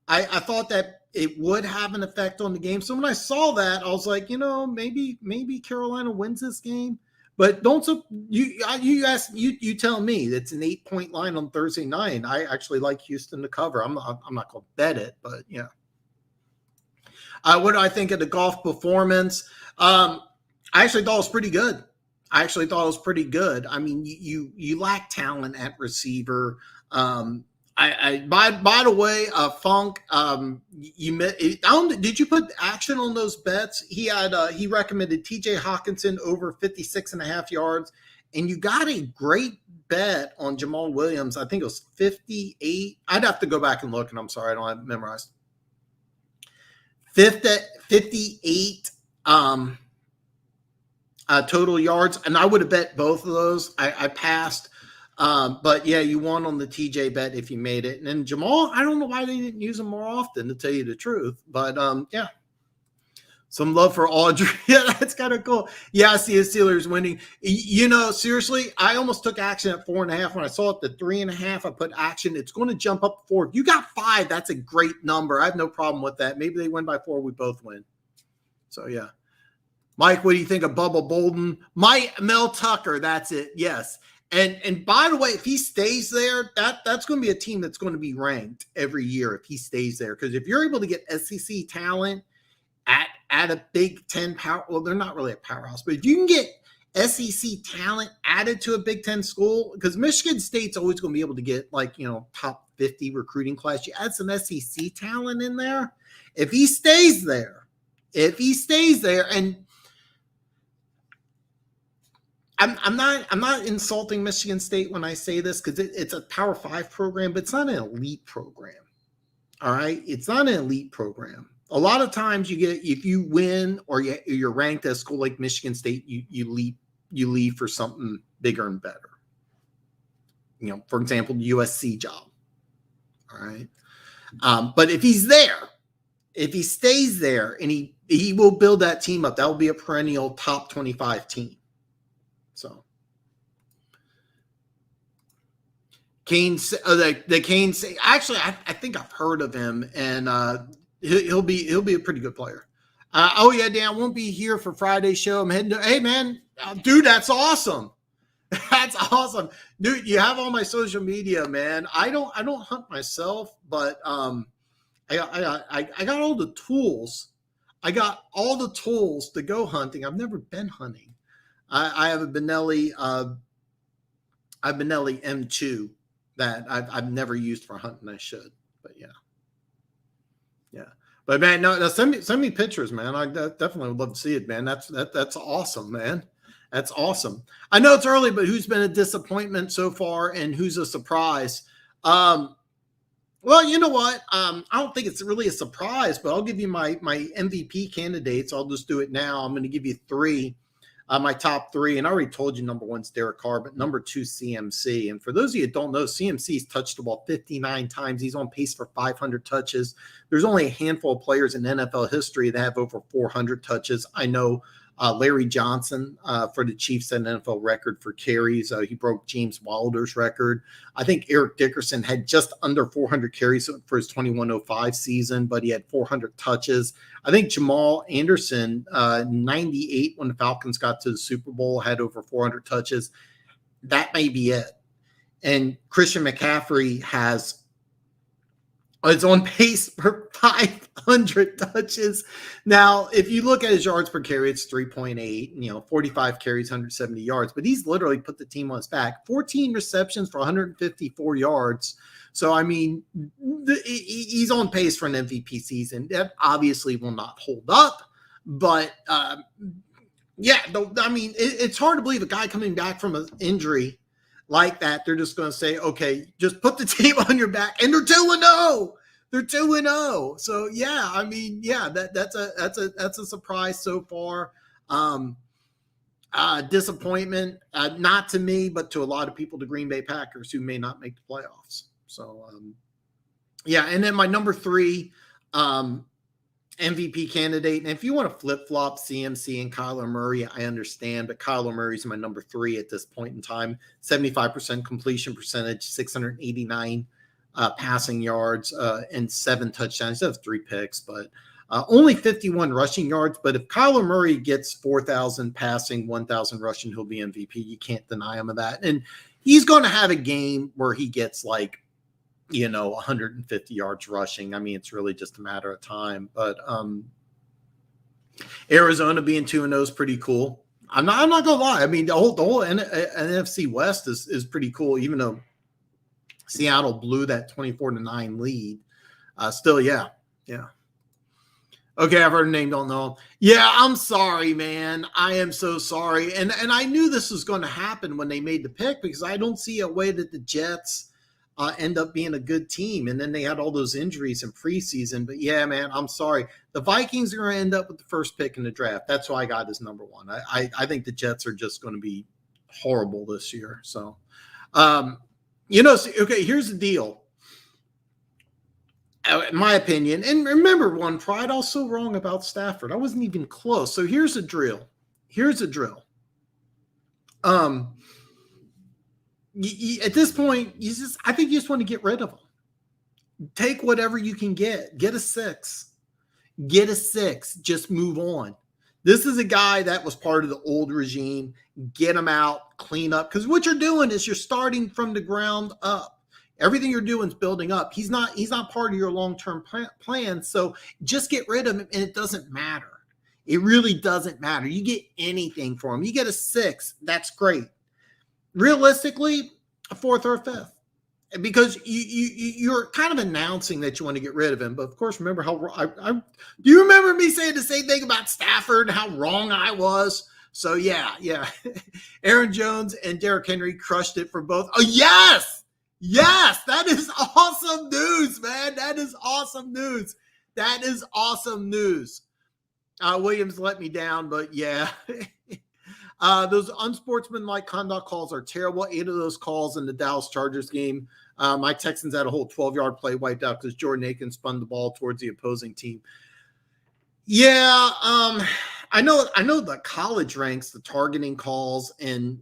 I thought that it would have an effect on the game. So when I saw that, I was like, maybe Carolina wins this game. But you tell me. It's an 8-point line on Thursday night. I actually like Houston to cover. I'm not going to bet it, but yeah. What do I think of the golf performance? I actually thought it was pretty good. I mean, you lack talent at receiver. By the way, Funk, did you put action on those bets? He recommended TJ Hawkinson over 56.5 yards, and you got a great bet on Jamal Williams. I think it was 58. I'd have to go back and look, and I'm sorry, I don't have it memorized. 58 total yards, and I would have bet both of those. I passed. But yeah, you won on the TJ bet if you made it. And then Jamal, I don't know why they didn't use him more often, to tell you the truth. But yeah, some love for Audrey. Yeah, that's kind of cool. Yeah, I see the Steelers winning. Seriously, I almost took action at 4.5. When I saw it, the 3.5, I put action. It's going to jump up 4. If you got 5, that's a great number. I have no problem with that. Maybe they win by 4. We both win. So yeah. Mike, what do you think of Bubba Bolden? Mel Tucker, that's it. Yes. And by the way, if he stays there, that's going to be a team that's going to be ranked every year if he stays there. Because if you're able to get SEC talent at a Big Ten power, well, they're not really a powerhouse, but if you can get SEC talent added to a Big Ten school, because Michigan State's always going to be able to get top 50 recruiting class. You add some SEC talent in there. If he stays there, and I'm not insulting Michigan State when I say this, because it's a Power 5 program, but it's not an elite program. All right, it's not an elite program. A lot of times if you win or you're ranked at a school like Michigan State, you leave for something bigger and better. For example, the USC job. All right, but if he's there, if he stays there, and he will build that team up, that will be a perennial top 25 team. So, Keynes, the Keynes. Actually, I think I've heard of him, and he'll be a pretty good player. Oh yeah, Dan, I won't be here for Friday's show. I'm heading to. Hey man, dude, that's awesome. That's awesome, dude. You have all my social media, man. I don't hunt myself, but I got all the tools. I got all the tools to go hunting. I've never been hunting. I have a Benelli M2 that I've never used for hunting. I should, but yeah. Yeah. But man, no, send me pictures, man. I definitely would love to see it, man. That's awesome, man. That's awesome. I know it's early, but who's been a disappointment so far, and who's a surprise? Um, well, you know what? I don't think it's really a surprise, but I'll give you my MVP candidates. I'll just do it now. I'm going to give you three. My top three, and I already told you number one's Derek Carr, but number two, CMC. And for those of you that don't know, CMC's touched the ball 59 times. He's on pace for 500 touches. There's only a handful of players in NFL history that have over 400 touches. I know Larry Johnson for the Chiefs set an NFL record for carries. He broke James Wilder's record. I think Eric Dickerson had just under 400 carries for his 2105 season, but he had 400 touches. I think Jamal Anderson, 98 when the Falcons got to the Super Bowl, had over 400 touches. That may be it. And Christian McCaffrey is on pace for 500 touches. Now, if you look at his yards per carry, it's 3.8, 45 carries, 170 yards, but he's literally put the team on his back. 14 receptions for 154 yards. So, I mean, he's on pace for an MVP season. That obviously will not hold up, but it's hard to believe a guy coming back from an injury like that, they're just going to say, okay, just put the team on your back, and they're 2-0. They're 2-0. So that's a surprise so far. Disappointment, not to me, but to a lot of people, the Green Bay Packers, who may not make the playoffs. So and then my number three MVP candidate. And if you want to flip-flop CMC and Kyler Murray, I understand, but Kyler Murray's my number three at this point in time. 75% completion percentage, 689 passing yards, and 7 touchdowns. He has 3 picks, but only 51 rushing yards. But if Kyler Murray gets 4,000 passing, 1,000 rushing, he'll be MVP. You can't deny him of that. And he's going to have a game where he gets 150 yards rushing. I mean, it's really just a matter of time. But Arizona being 2-0 is pretty cool. I'm not gonna lie. I mean, the whole NFC West is pretty cool, even though Seattle blew that 24-9 lead. Still, yeah. Okay, I've heard a name, don't know. Yeah, I'm sorry, man. I am so sorry. And I knew this was going to happen when they made the pick, because I don't see a way that the Jets end up being a good team. And then they had all those injuries in preseason. But yeah, man, I'm sorry. The Vikings are going to end up with the first pick in the draft. That's why I got as number one. I think the Jets are just going to be horrible this year. So, okay, here's the deal. In my opinion, and remember, one pride also wrong about Stafford. I wasn't even close. So here's a drill. At this point, I think you just want to get rid of him. Take whatever you can get. Get a 6. Just move on. This is a guy that was part of the old regime. Get him out, clean up. Because what you're doing is you're starting from the ground up. Everything you're doing is building up. He's not part of your long-term plan. So just get rid of him, and it doesn't matter. It really doesn't matter. You get anything for him. You get a 6. That's great. Realistically, a 4th or a 5th, because you're kind of announcing that you want to get rid of him. But of course, remember how do you remember me saying the same thing about Stafford? How wrong I was. So yeah. Aaron Jones and Derrick Henry crushed it for both. Oh yes. That is awesome news, man. That is awesome news. Williams let me down, but yeah. Those unsportsmanlike conduct calls are terrible. 8 of those calls in the Dallas Chargers game. My Texans had a whole 12-yard play wiped out because Jordan Aikens spun the ball towards the opposing team. Yeah, I know the college ranks, the targeting calls, and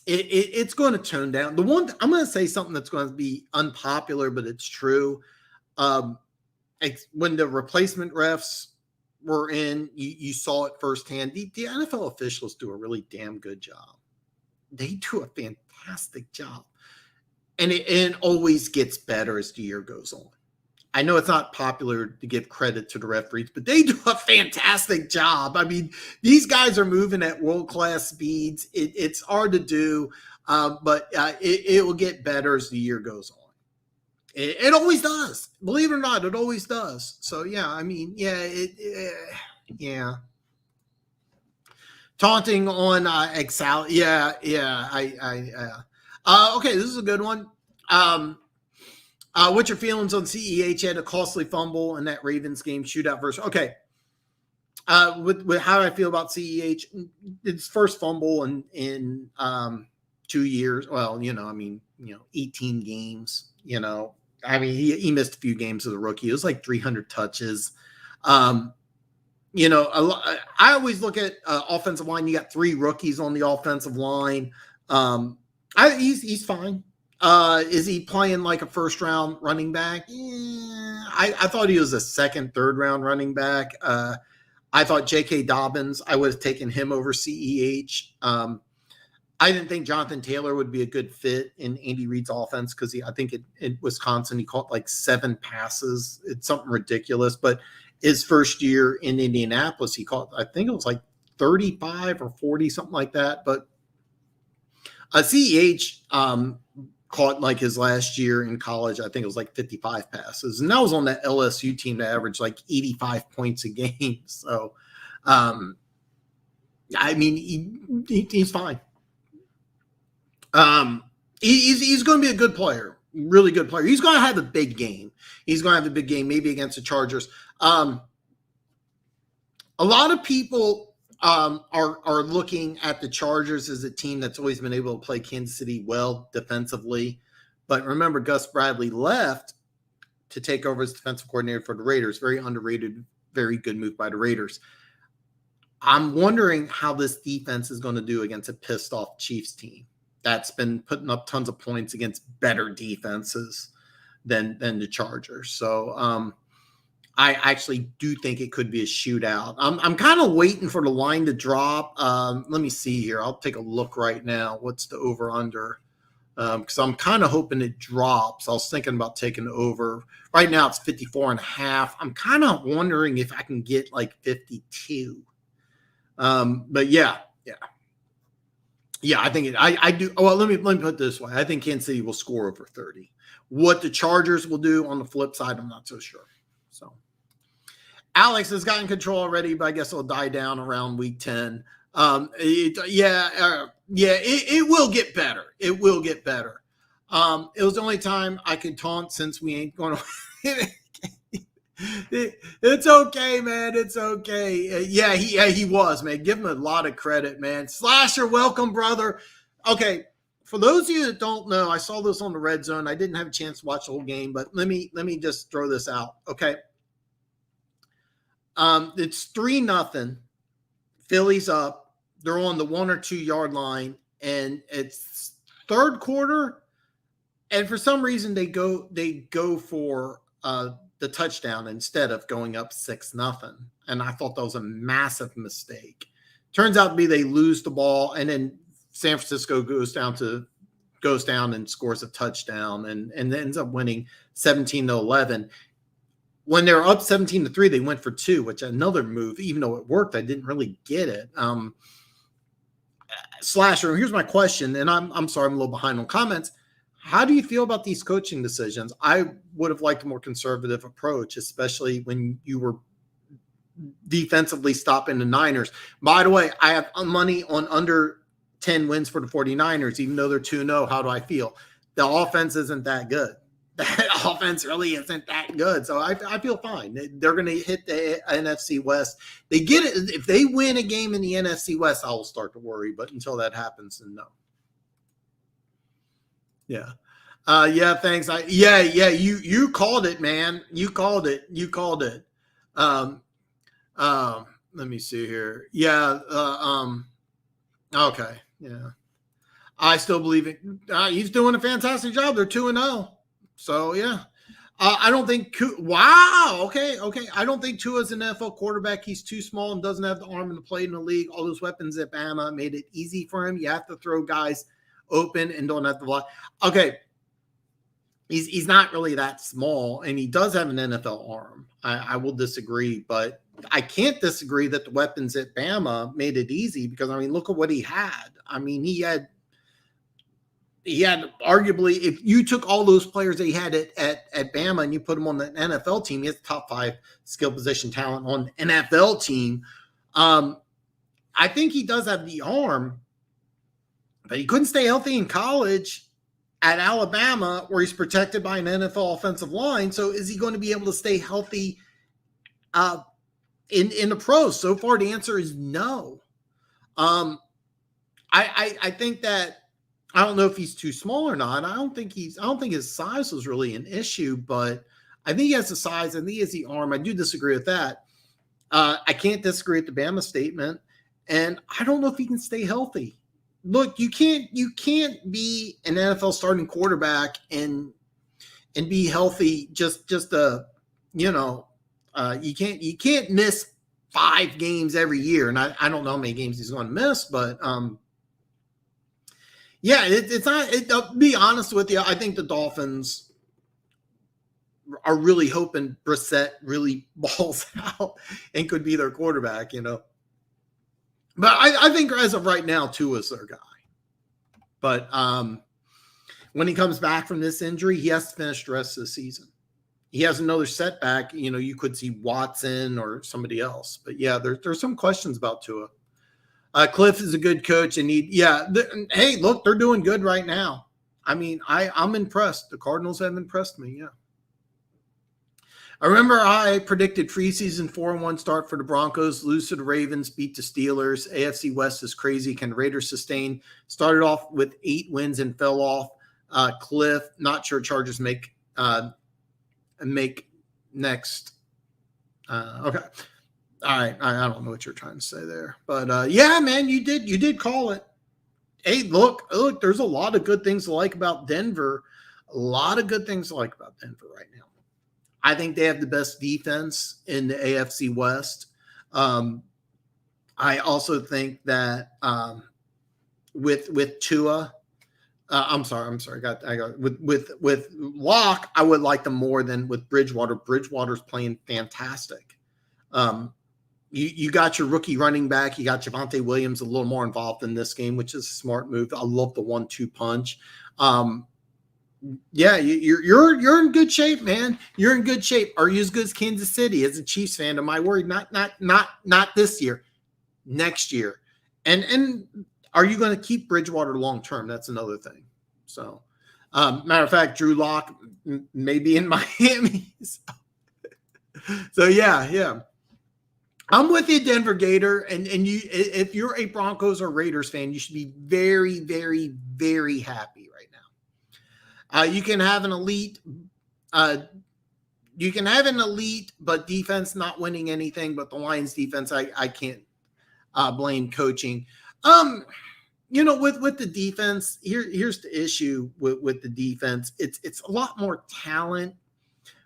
it's going to tone down. I'm going to say something that's going to be unpopular, but it's true. When the replacement refs were in, you saw it firsthand. The NFL officials do a really damn good job. They do a fantastic job. And it always gets better as the year goes on. I know it's not popular to give credit to the referees, but they do a fantastic job. I mean, these guys are moving at world-class speeds. It's hard to do, but it will get better as the year goes on. It always does. Believe it or not, it always does. So yeah, I mean, yeah. Taunting on Excel. Yeah. Okay, this is a good one. What's your feelings on CEH? Had a costly fumble in that Ravens game shootout versus. Okay. With how I feel about CEH, it's first fumble in 2 years. Well, 18 games. I mean, he missed a few games as a rookie. It was like 300 touches. I always look at offensive line. You got 3 rookies on the offensive line. He's fine. Is he playing like a first round running back? Yeah, I thought he was a second, third round running back. I thought J.K. Dobbins, I would have taken him over CEH. I didn't think Jonathan Taylor would be a good fit in Andy Reid's offense because I think in Wisconsin he caught like 7 passes. It's something ridiculous. But his first year in Indianapolis, he caught, I think it was like 35 or 40, something like that. But CEH caught like his last year in college, I think it was like 55 passes. And that was on that LSU team that averaged like 85 points a game. So, I mean, he's fine. He's going to be a good player, really good player. He's going to have a big game. Maybe against the Chargers. A lot of people are looking at the Chargers as a team that's always been able to play Kansas City well defensively. But remember, Gus Bradley left to take over as defensive coordinator for the Raiders. Very underrated, very good move by the Raiders. I'm wondering how this defense is going to do against a pissed off Chiefs team that's been putting up tons of points against better defenses than the Chargers. So I actually do think it could be a shootout. I'm kind of waiting for the line to drop. Let me see here. I'll take a look right now. What's the over under? Because I'm kind of hoping it drops. I was thinking about taking over. Right now it's 54.5. I'm kind of wondering if I can get like 52. But yeah. I think I do. Well, let me put it this way. I think Kansas City will score over 30. What the Chargers will do on the flip side, I'm not so sure. So Alex has gotten control already, but I guess it'll die down around week 10. It will get better. It will get better. It was the only time I could taunt since we ain't going to. It's okay, man. It's okay. He was, man. Give him a lot of credit, man. Slasher, welcome, brother. Okay, for those of you that don't know, I saw this on the Red Zone. I didn't have a chance to watch the whole game, but let me just throw this out. Okay. It's 3-0. Philly's up. They're on the 1 or 2 yard line, and it's third quarter. And for some reason, they go for the touchdown instead of going up 6-0. And I thought that was a massive mistake. Turns out to be they lose the ball, and then San Francisco goes down and scores a touchdown and ends up winning 17-11. When they were up 17-3, they went for 2, which another move, even though it worked, I didn't really get it. Slasher, here's my question, and I'm sorry, I'm a little behind on comments. How do you feel about these coaching decisions? I would have liked a more conservative approach, especially when you were defensively stopping the Niners. By the way, I have money on under 10 wins for the 49ers, even though they're 2-0. How do I feel? The offense isn't that good. That offense really isn't that good. So I feel fine. They're going to hit the NFC West. They get it. If they win a game in the NFC West, I will start to worry. But until that happens, then no. Yeah. Thanks. You called it, man. You called it. Let me see here. Okay. Yeah. I still believe it. He's doing a fantastic job. They're 2-0. So, yeah. I don't think wow. Okay. I don't think Tua's an NFL quarterback. He's too small and doesn't have the arm to play in the league. All those weapons at Bama made it easy for him. You have to throw guys open and don't have to block. Okay. He's not really that small, and he does have an NFL arm. I will disagree, but I can't disagree that the weapons at Bama made it easy because, I mean, look at what he had. I mean, he had arguably, if you took all those players that he had at at Bama and you put him on the NFL team, he has top 5 skill position talent on the NFL team. I think he does have the arm, but he couldn't stay healthy in college at Alabama, where he's protected by an NFL offensive line. So is he going to be able to stay healthy in the pros? So far, the answer is no. I think that, I don't know if he's too small or not. I don't think his size was really an issue, but I think he has the size. I think he has the arm. I do disagree with that. I can't disagree with the Bama statement, and I don't know if he can stay healthy. Look, you can't be an NFL starting quarterback and be healthy. You can't miss 5 games every year, and I don't know how many games he's going to miss, but yeah, it's not. To be honest with you, I think the Dolphins are really hoping Brissett really balls out and could be their quarterback, But I think as of right now, Tua's their guy. But when he comes back from this injury, he has to finish the rest of the season. He has another setback. You could see Watson or somebody else. But yeah, there's some questions about Tua. Cliff is a good coach, and hey, look, they're doing good right now. I mean, I'm impressed. The Cardinals have impressed me. Yeah. I remember I predicted preseason 4-1 start for the Broncos, lose to the Ravens, beat the Steelers. AFC West is crazy. Can Raiders sustain? Started off with 8 wins and fell off. Cliff, not sure Chargers make next. Okay. All right. I don't know what you're trying to say there, but yeah, man, you did call it. Hey, look, there's a lot of good things to like about Denver. A lot of good things to like about Denver right now. I think they have the best defense in the AFC West. I also think that with Tua, I'm sorry. I got with Locke, I would like them more than with Bridgewater. Bridgewater's playing fantastic. You got your rookie running back. You got Javonte Williams a little more involved in this game, which is a smart move. I love the 1-2 punch. Yeah, you're in good shape, man. You're in good shape. Are you as good as Kansas City? As a Chiefs fan, am I worried? Not this year, next year. And are you going to keep Bridgewater long term? That's another thing. So, matter of fact, Drew Lock may be in Miami. So yeah. I'm with you, Denver Gator, and you. If you're a Broncos or Raiders fan, you should be very, very, very happy right now. You can have an elite, but defense not winning anything. But the Lions defense, I can't blame coaching. With the defense, here's the issue with the defense. It's a lot more talent.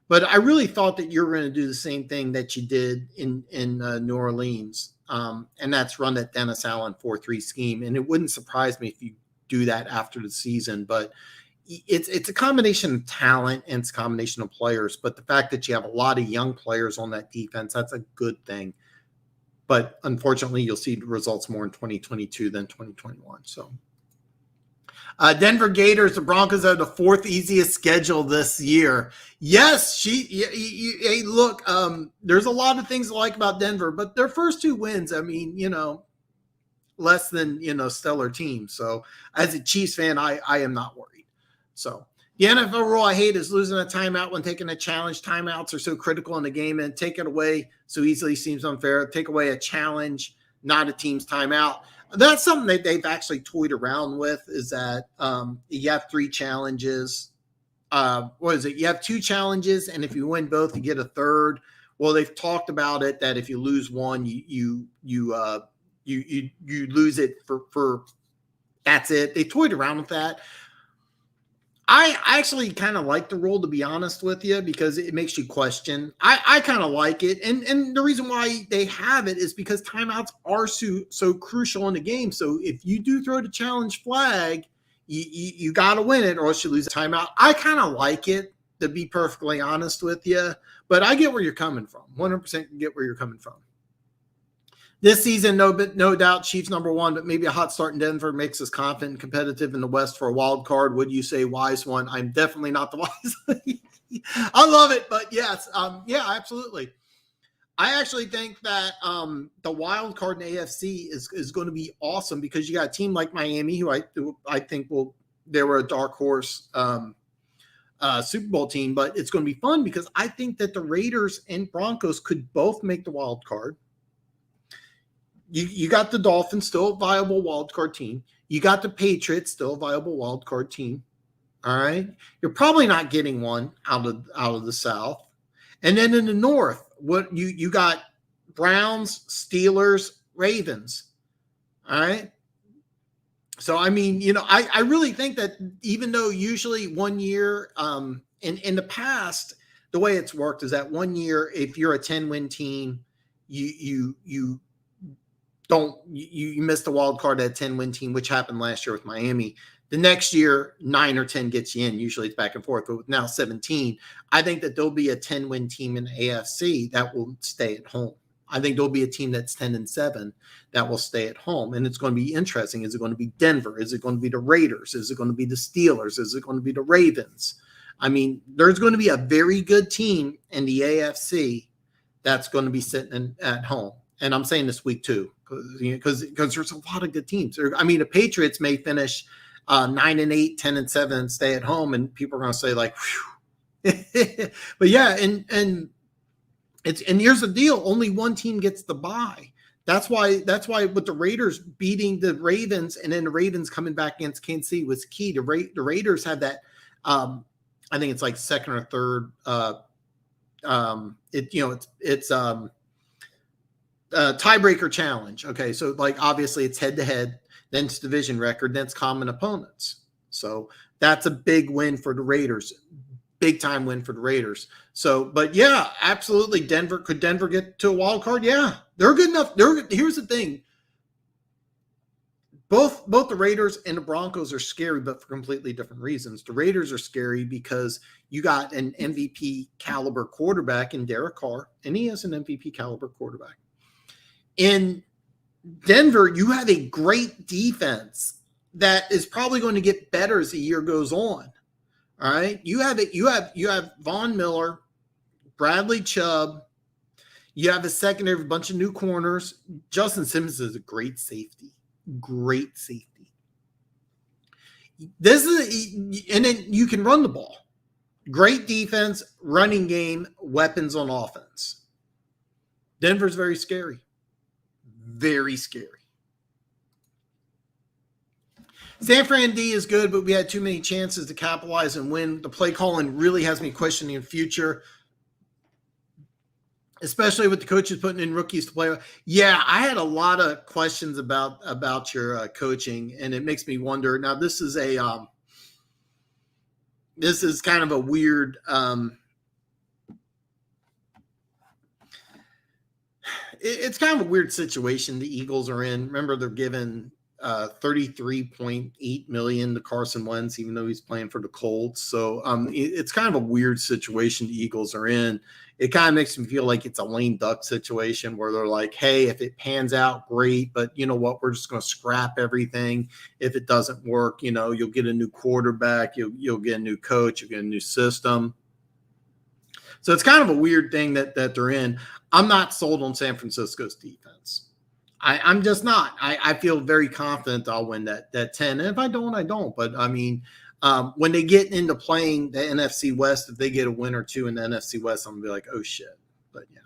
But I really thought that you were going to do the same thing that you did in New Orleans, and that's run that Dennis Allen 4-3 scheme. And it wouldn't surprise me if you do that after the season. But it's a combination of talent and it's a combination of players. But the fact that you have a lot of young players on that defense, that's a good thing. But unfortunately, you'll see the results more in 2022 than 2021. So. Denver Gators, the Broncos have the 4th easiest schedule this year. Yes, hey, look, there's a lot of things to like about Denver, but their first 2 wins, I mean, less than, stellar teams. So as a Chiefs fan, I am not worried. So the NFL rule I hate is losing a timeout when taking a challenge. Timeouts are so critical in the game, and take it away so easily seems unfair. Take away a challenge, not a team's timeout. That's something that they've actually toyed around with, is that you have 3 challenges. What is it? You have 2 challenges, and if you win both, you get a third. Well, they've talked about it that if you lose one, you lose it for that's it. They toyed around with that. I actually kind of like the rule, to be honest with you, because it makes you question. I kind of like it. And the reason why they have it is because timeouts are so crucial in the game. So if you do throw the challenge flag, you got to win it or else you lose a timeout. I kind of like it, to be perfectly honest with you. But I get where you're coming from. 100% get where you're coming from. This season, no doubt, Chiefs number 1, but maybe a hot start in Denver makes us confident and competitive in the West for a wild card. Would you say wise one? I'm definitely not the wise one. I love it, but yes, yeah, absolutely. I actually think that the wild card in the AFC is going to be awesome because you got a team like Miami, who I think they were a dark horse Super Bowl team, but it's going to be fun because I think that the Raiders and Broncos could both make the wild card. You got the Dolphins, still a viable wild card team. You got the Patriots, still a viable wild card team. All right, you're probably not getting one out of the South, and then in the North, what you got Browns, Steelers, Ravens. All right. So, I mean, I really think that even though usually 1 year, in the past, the way it's worked is that 1 year, if you're a 10-win team, you miss the wild card at a 10-win team, which happened last year with Miami. The next year, 9 or 10 gets you in. Usually it's back and forth, but with now 17, I think that there'll be a 10-win team in the AFC that will stay at home. I think there'll be a team that's 10-7 that will stay at home. And it's going to be interesting. Is it going to be Denver? Is it going to be the Raiders? Is it going to be the Steelers? Is it going to be the Ravens? I mean, there's going to be a very good team in the AFC that's going to be sitting at home. And I'm saying this week too, because there's a lot of good teams. I mean, the Patriots may finish 9-8, 10-7, and stay at home, and people are going to say like, "Whew." But yeah, and here's the deal: only one team gets the bye. That's why with the Raiders beating the Ravens and then the Ravens coming back against Kansas City was key. The Raiders had that. I think it's like second or third. It's tiebreaker challenge. Okay, so like obviously it's head to head, then it's division record, then it's common opponents. So that's a big win for the Raiders, big time win for the Raiders. So, but yeah, absolutely. Could Denver get to a wild card? Yeah, they're good enough. Here's the thing. Both the Raiders and the Broncos are scary, but for completely different reasons. The Raiders are scary because you got an MVP caliber quarterback in Derek Carr, and he is an MVP caliber quarterback. In Denver, you have a great defense that is probably going to get better as the year goes on. All right, you have Von Miller, Bradley Chubb. You have a secondary of a bunch of new corners. Justin Simmons is a great safety. Great safety. And then you can run the ball. Great defense, running game, weapons on offense. Denver's very scary. Very scary. San Fran D is good, but we had too many chances to capitalize and win. The play calling really has me questioning the future, especially with the coaches putting in rookies to play. Yeah, I had a lot of questions about your coaching, and it makes me wonder. Now, this is kind of a weird. It's kind of a weird situation the Eagles are in. Remember, they're given $33.8 million to Carson Wentz, even though he's playing for the Colts. So it's kind of a weird situation the Eagles are in. It kind of makes me feel like it's a lame duck situation where they're like, hey, if it pans out, great. But you know what? We're just going to scrap everything. If it doesn't work, you'll get a new quarterback. You'll get a new coach. You'll get a new system. So it's kind of a weird thing that they're in. I'm not sold on San Francisco's defense. I'm just not. I feel very confident I'll win that 10. And if I don't, I don't. But I mean, when they get into playing the NFC West, if they get a win or two in the NFC West, I'm gonna be like, oh shit. But yeah.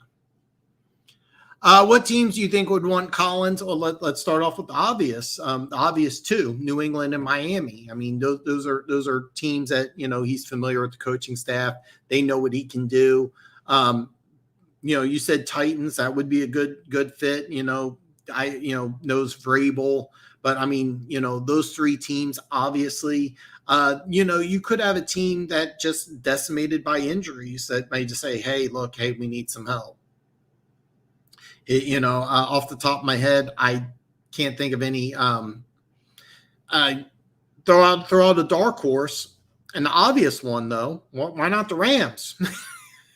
What teams do you think would want Collins? Well, let's start off with the obvious. The obvious two: New England and Miami. I mean, those are teams that he's familiar with the coaching staff. They know what he can do. You said Titans. That would be a good fit. Knows Vrabel, but I mean, those three teams, obviously, you could have a team that just decimated by injuries that may just say, hey, we need some help. Off the top of my head, I can't think of any. Throw out a dark horse, and the obvious one though. Why not the Rams?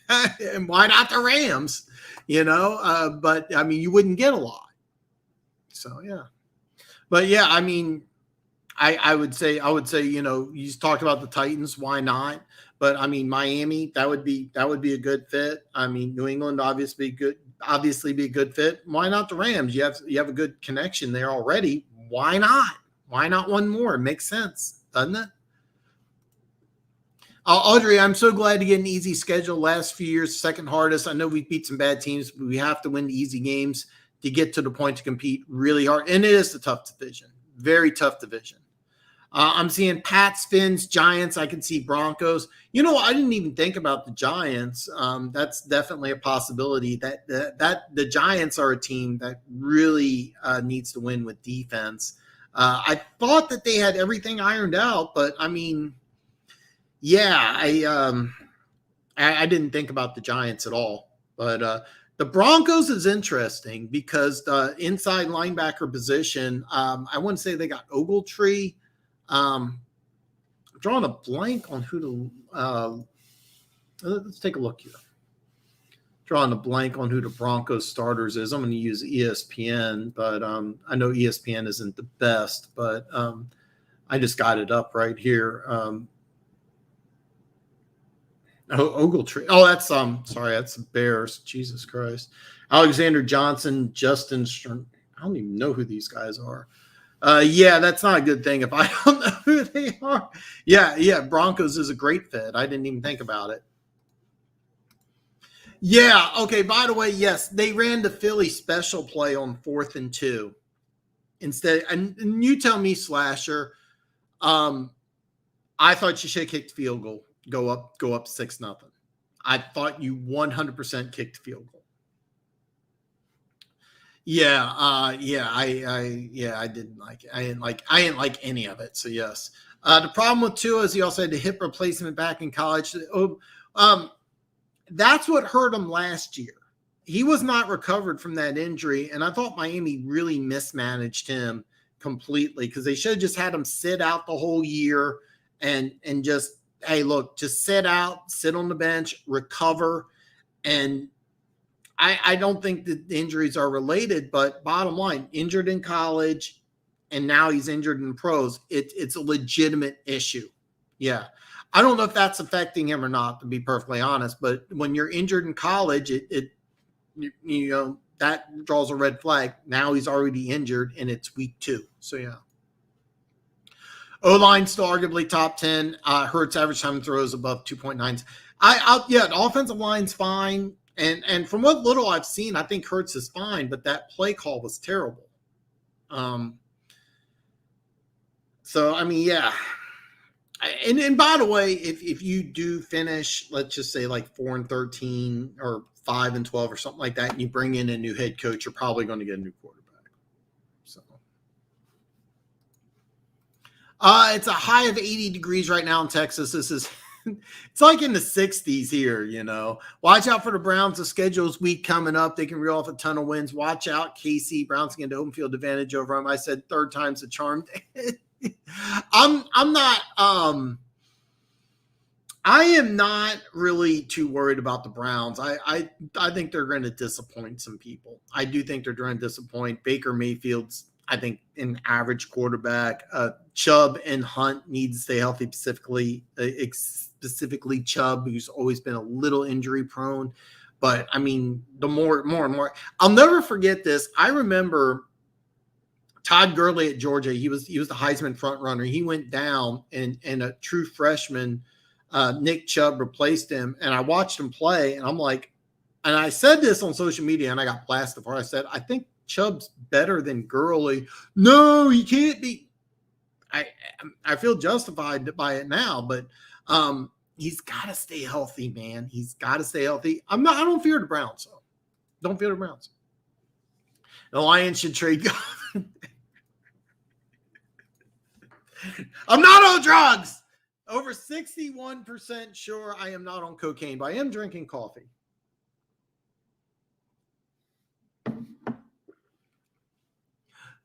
And why not the Rams? But I mean, you wouldn't get a lot. So, yeah. But, yeah, I mean, I would say, you talked about the Titans. Why not? But I mean, Miami, that would be a good fit. I mean, New England obviously be a good fit. Why not the Rams? You have a good connection there already. Why not? Why not one more? It makes sense, doesn't it? Audrey, I'm so glad to get an easy schedule. Last few years, second hardest. I know we beat some bad teams, but we have to win the easy games to get to the point to compete really hard. And it is a tough division, very tough division. I'm seeing Pats, Fins, Giants. I can see Broncos. I didn't even think about the Giants. That's definitely a possibility. That the Giants are a team that really needs to win with defense. I thought that they had everything ironed out, but I mean, yeah, I didn't think about the Giants at all. But the Broncos is interesting because the inside linebacker position, I want to say they got Ogletree. I'm drawing a blank on who let's take a look here. Drawing a blank on who the Broncos starters is. I'm going to use ESPN, but I know ESPN isn't the best, but I just got it up right here. Ogletree. Oh, that's that's the Bears. Jesus Christ. Alexander Johnson, Justin Stern. I don't even know who these guys are. Yeah, that's not a good thing if I don't know who they are. Yeah, Broncos is a great fit. I didn't even think about it. Yeah, okay, by the way, yes, they ran the Philly special play on 4th and 2. Instead, and you tell me, Slasher, I thought you should have kicked field goal, go up 6-0. I thought you 100% kicked field goal. Yeah, I didn't like it. I didn't like any of it. So yes. The problem with Tua is he also had the hip replacement back in college. That's what hurt him last year. He was not recovered from that injury, and I thought Miami really mismanaged him completely because they should have just had him sit out the whole year and just, hey, look, just sit out, sit on the bench, recover, and I don't think that the injuries are related, but bottom line, injured in college, and now he's injured in pros. It's a legitimate issue. Yeah. I don't know if that's affecting him or not, to be perfectly honest, but when you're injured in college, that draws a red flag. Now he's already injured, and it's week 2. So, yeah. O-line still arguably top 10. Hurts average time throws above 2.9. The offensive line's fine. And from what little I've seen, I think Hurts is fine, but that play call was terrible. So, I mean, yeah. And by the way, if you do finish, let's just say like 4-13 or 5-12 or something like that, and you bring in a new head coach, you're probably going to get a new quarterback. So, it's a high of 80 degrees right now in Texas. This is, it's like in the 60s here, Watch out for the Browns. The schedule's week coming up. They can reel off a ton of wins. Watch out, KC. Browns can get home field advantage over them. I said third time's a charm. I am not really too worried about the Browns. I think they're going to disappoint some people. I do think they're going to disappoint. Baker Mayfield's, I think, an average quarterback. Chubb and Hunt need to stay healthy, specifically Chubb, who's always been a little injury prone. But I mean, the more and more, I'll never forget this. I remember Todd Gurley at Georgia. He was the Heisman front runner. He went down, and a true freshman, Nick Chubb, replaced him. And I watched him play, and I'm like, and I said this on social media, and I got blasted for it. I said, I think Chubb's better than Gurley. No, he can't be. I feel justified by it now, but he's got to stay healthy, man. He's got to stay healthy. I don't fear the Browns, so don't fear the Browns. The Lions should trade. I'm not on drugs. Over 61% sure I am not on cocaine, but I am drinking coffee.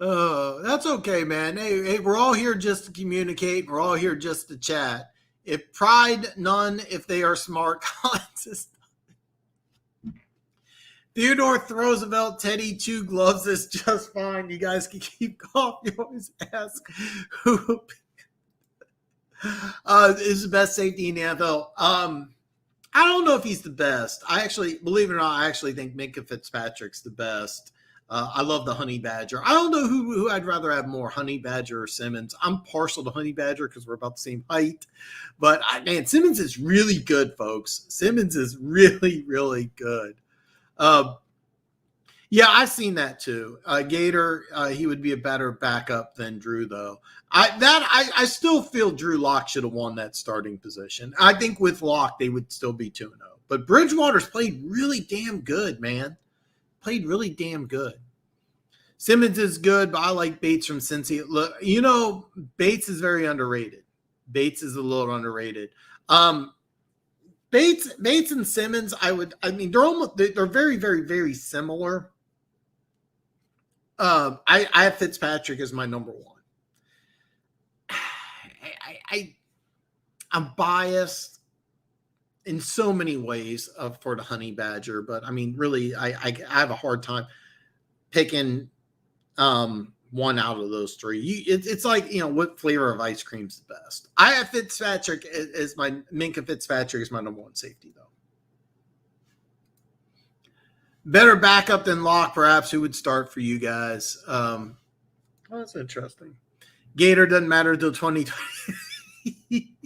That's okay, man. Hey, we're all here just to communicate. We're all here just to chat. If pride, none. If they are smart, Theodore Roosevelt, Teddy, 2 gloves is just fine. You guys can keep going. You always ask who is the best safety in the NFL. I don't know if he's the best. I actually, believe it or not, I actually think Minkah Fitzpatrick's the best. I love the Honey Badger. I don't know who I'd rather have more, Honey Badger or Simmons. I'm partial to Honey Badger because we're about the same height. But, man, Simmons is really good, folks. Simmons is really, really good. Yeah, I've seen that too. Gator, he would be a better backup than Drew, though. I still feel Drew Lock should have won that starting position. I think with Lock, they would still be 2-0. But Bridgewater's played really damn good, man. Played really damn good. Simmons is good, but I like Bates from Cincy. Look, Bates is very underrated. Bates is a little underrated. Bates and Simmons, they're very, very, very similar. I have Fitzpatrick as my number one. I'm biased in so many ways for the Honey Badger, but really, I have a hard time picking one out of those three. It's like, what flavor of ice cream is the best? I have Fitzpatrick as my Minkah Fitzpatrick is my number one safety, though. Better backup than Lock, perhaps. Who would start for you guys? That's interesting. Gator doesn't matter until 2020.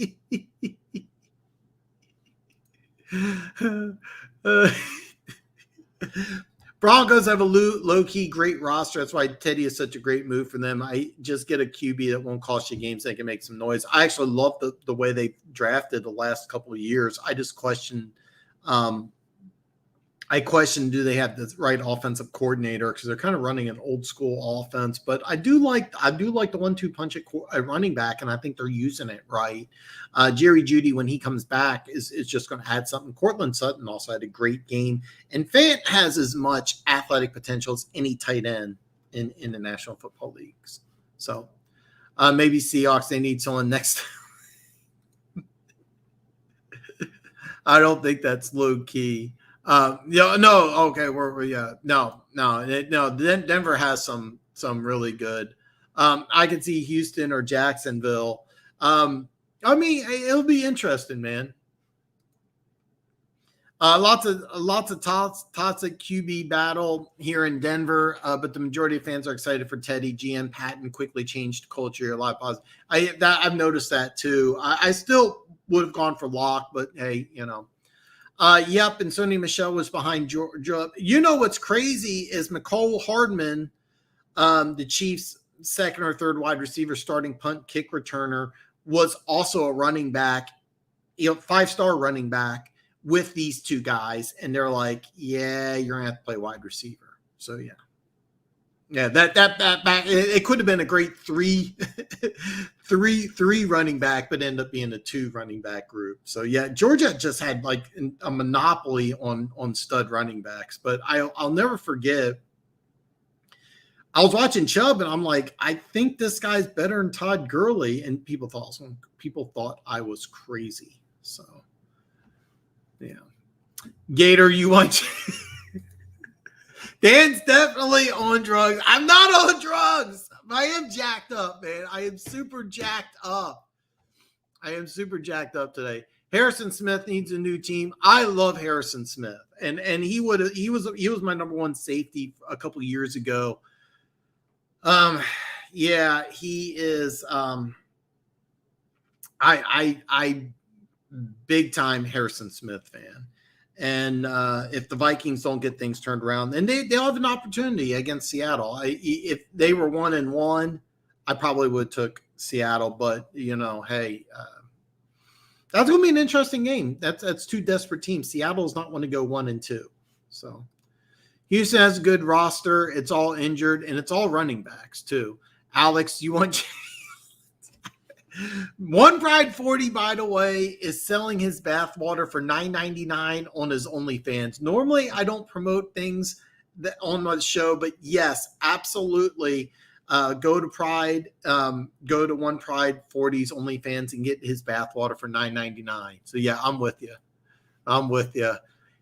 Broncos have a low-key great roster. That's why Teddy is such a great move for them. I just get a QB that won't cost you games. They can make some noise. I actually love the way they drafted the last couple of years. I just question do they have the right offensive coordinator, because they're kind of running an old school offense. But I do like the 1-2 punch at running back, and I think they're using it right. Jerry Jeudy, when he comes back, is just going to add something. Cortland Sutton also had a great game, and Fant has as much athletic potential as any tight end in the National Football Leagues. So maybe Seahawks, they need someone next. I don't think that's low key. Okay, Denver has some really good. I could see Houston or Jacksonville. It'll be interesting, man. Lots of toxic QB battle here in Denver, but the majority of fans are excited for Teddy. GM Patton quickly changed culture. A lot of positive. I've noticed that too. I still would have gone for Locke, but hey, Yep, and Sony Michel was behind Georgia. What's crazy is McCole Hardman, the Chiefs' second or third wide receiver, starting punt kick returner, was also a running back, 5-star running back with these two guys, and they're like, yeah, you're gonna have to play wide receiver. So yeah. Yeah, that it could have been a great three running back, but ended up being a 2 running back group. So yeah, Georgia just had like a monopoly on stud running backs. But I'll never forget. I was watching Chubb, and I'm like, I think this guy's better than Todd Gurley, and people thought I was crazy. So yeah, Gator, you want. Dan's definitely on drugs. I'm not on drugs. I am jacked up, man. I am super jacked up. Today. Harrison Smith needs a new team. I love Harrison Smith, and he was my number one safety a couple of years ago. Yeah, he is. I big time Harrison Smith fan. And if the Vikings don't get things turned around, then they'll have an opportunity against Seattle. If they were 1-1, I probably would have took Seattle. But hey, that's going to be an interesting game. That's 2 desperate teams. Seattle's not want to go 1-2. So Houston has a good roster. It's all injured, and it's all running backs too. Alex, you want? One Pride 40, by the way, is selling his bathwater for $9.99 on his OnlyFans. Normally, I don't promote things on my show, but yes, absolutely. Go to Pride, go to One Pride 40's OnlyFans and get his bathwater for $9.99. So yeah, I'm with you.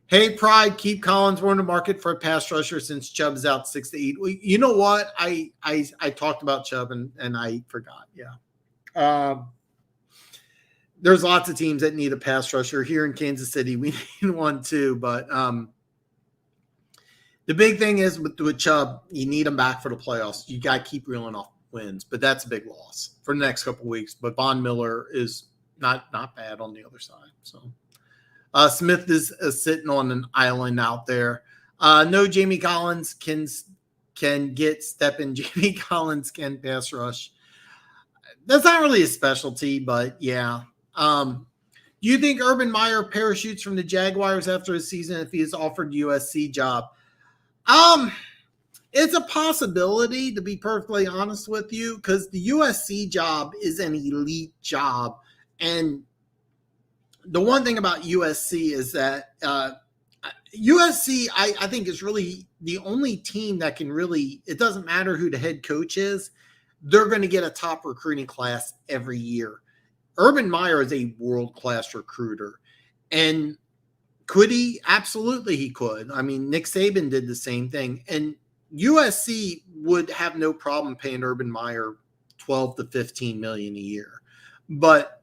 Hey, Pride, keep Collins. We're in the market for a pass rusher since Chubb's out 6 to 8. Well, you know what? I talked about Chubb and I forgot. Yeah. There's lots of teams that need a pass rusher. Here in Kansas City, we need one too. But the big thing is with Chubb, you need him back for the playoffs. You got to keep reeling off wins, but that's a big loss for the next couple of weeks. But Von Miller is not bad on the other side. So Smith is sitting on an island out there. No, Jamie Collins can get step in. Jamie Collins can pass rush. That's not really a specialty, but yeah. Do you think Urban Meyer parachutes from the Jaguars after his season if he is offered USC job? It's a possibility, to be perfectly honest with you, because the USC job is an elite job. And the one thing about USC is that USC, I think, is really the only team that can really, it doesn't matter who the head coach is, they're going to get a top recruiting class every year. Urban Meyer is a world-class recruiter. And could he? Absolutely he could. I mean, Nick Saban did the same thing. And USC would have no problem paying Urban Meyer $12 to $15 million a year. But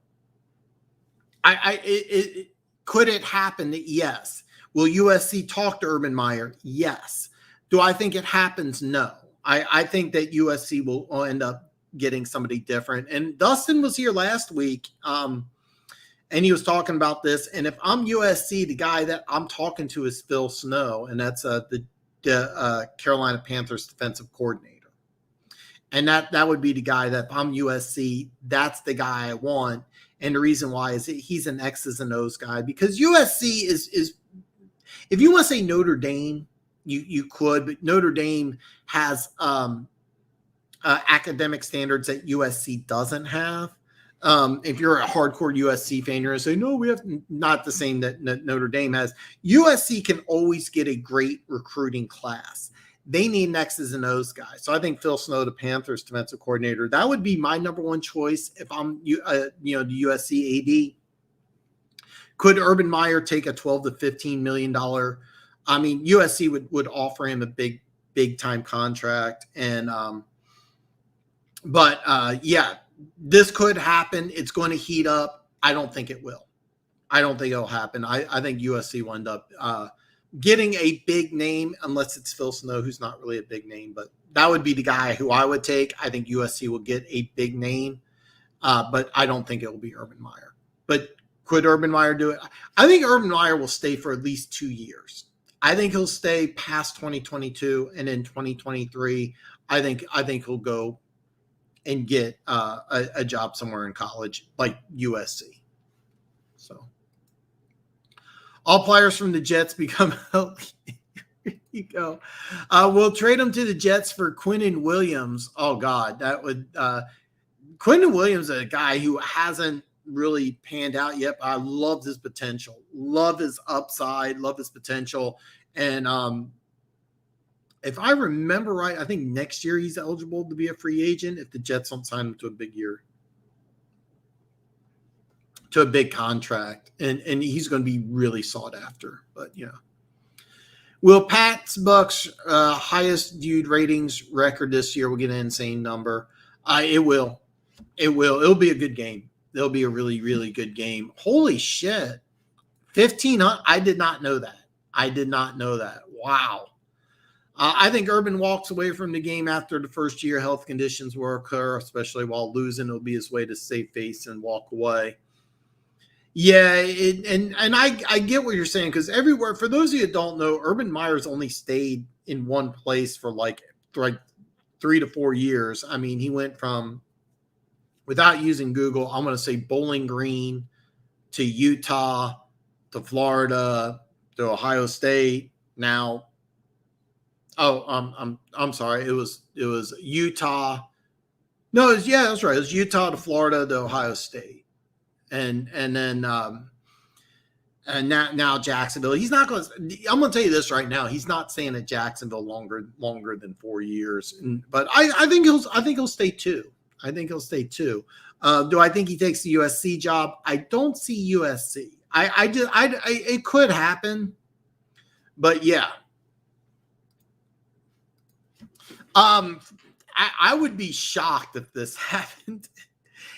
could it happen? Yes. Will USC talk to Urban Meyer? Yes. Do I think it happens? No. I think that USC will end up getting somebody different. And Dustin was here last week, and he was talking about this. And if I'm USC, the guy that I'm talking to is Phil Snow, and that's the Carolina Panthers defensive coordinator. And that would be the guy that if I'm USC, that's the guy I want. And the reason why is he's an X's and O's guy, because USC is if you want to say Notre Dame, you could, but Notre Dame has academic standards that USC doesn't have. If you're a hardcore USC fan, you're going to say, no, we have not the same that Notre Dame has. USC can always get a great recruiting class. They need an X's and O's guy. So I think Phil Snow, the Panthers defensive coordinator, that would be my number one choice if I'm, the USC AD. Could Urban Meyer take a $12 to $15 million? I mean, USC would offer him a big time contract. And, yeah, this could happen. It's going to heat up. I don't think it will. I don't think it'll happen. I think USC will end up getting a big name, unless it's Phil Snow, who's not really a big name, but that would be the guy who I would take. I think USC will get a big name, but I don't think it will be Urban Meyer. But could Urban Meyer do it? I think Urban Meyer will stay for at least 2 years. I think he'll stay past 2022, and in 2023, I think he'll go and get a job somewhere in college like USC. So all players from the Jets become healthy. Here you go. We'll trade them to the Jets for Quinnen Williams. Oh God, that would Quinnen Williams is a guy who hasn't really panned out yet, but I love his potential, love his upside, love his potential. And if I remember right, I think next year he's eligible to be a free agent if the Jets don't sign him to a big year, to a big contract. And he's going to be really sought after. But, yeah. Will Pat's Bucks highest viewed ratings record this year will get an insane number? It will. It will. It'll be a good game. It'll be a really, really good game. Holy shit. 1,500. I did not know that. Wow. I think Urban walks away from the game after the first year. Health conditions will occur, especially while losing. It'll be his way to save face and walk away. Yeah, and I get what you're saying, because everywhere, for those of you that don't know, Urban Meyer's only stayed in one place for like 3 to 4 years. I mean, he went from, without using Google, I'm going to say Bowling Green to Utah to Florida to Ohio State. Now, I'm sorry. It was Utah. No, that's right. It was Utah to Florida to Ohio State, and then now Jacksonville. He's not going to. I'm going to tell you this right now. He's not staying at Jacksonville longer than 4 years. But I think he'll stay 2. I think he'll stay 2. Do I think he takes the USC job? I don't see USC. It could happen. But yeah, I would be shocked if this happened.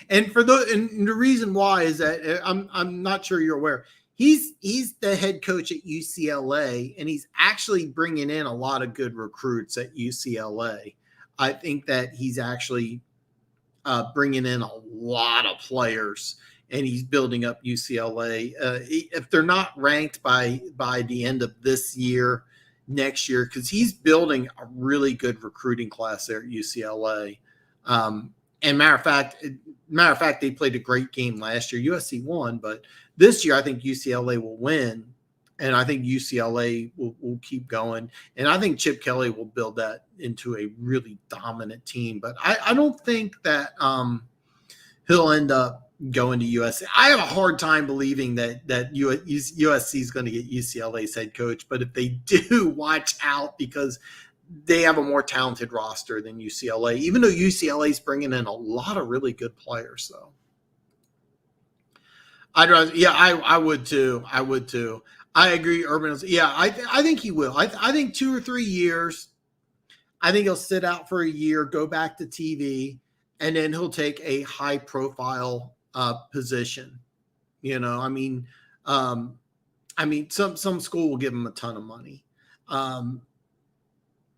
And and the reason why is that I'm not sure you're aware. He's the head coach at UCLA, and he's actually bringing in a lot of good recruits at UCLA. I think that he's actually bringing in a lot of players, and he's building up UCLA. If they're not ranked by the end of this year, next year, because he's building a really good recruiting class there at UCLA. And matter of fact, they played a great game last year. USC won, but this year I think UCLA will win, and I think UCLA will keep going. And I think Chip Kelly will build that into a really dominant team. But I don't think that he'll end up going to USC. I have a hard time believing that USC is going to get UCLA's head coach. But if they do, watch out, because they have a more talented roster than UCLA, even though UCLA is bringing in a lot of really good players, though. I would too. I would too. I agree. Urban, I think he will. I think 2 or 3 years. I think he'll sit out for a year, go back to TV, and then he'll take a high profile position. You know, I mean, some school will give him a ton of money. And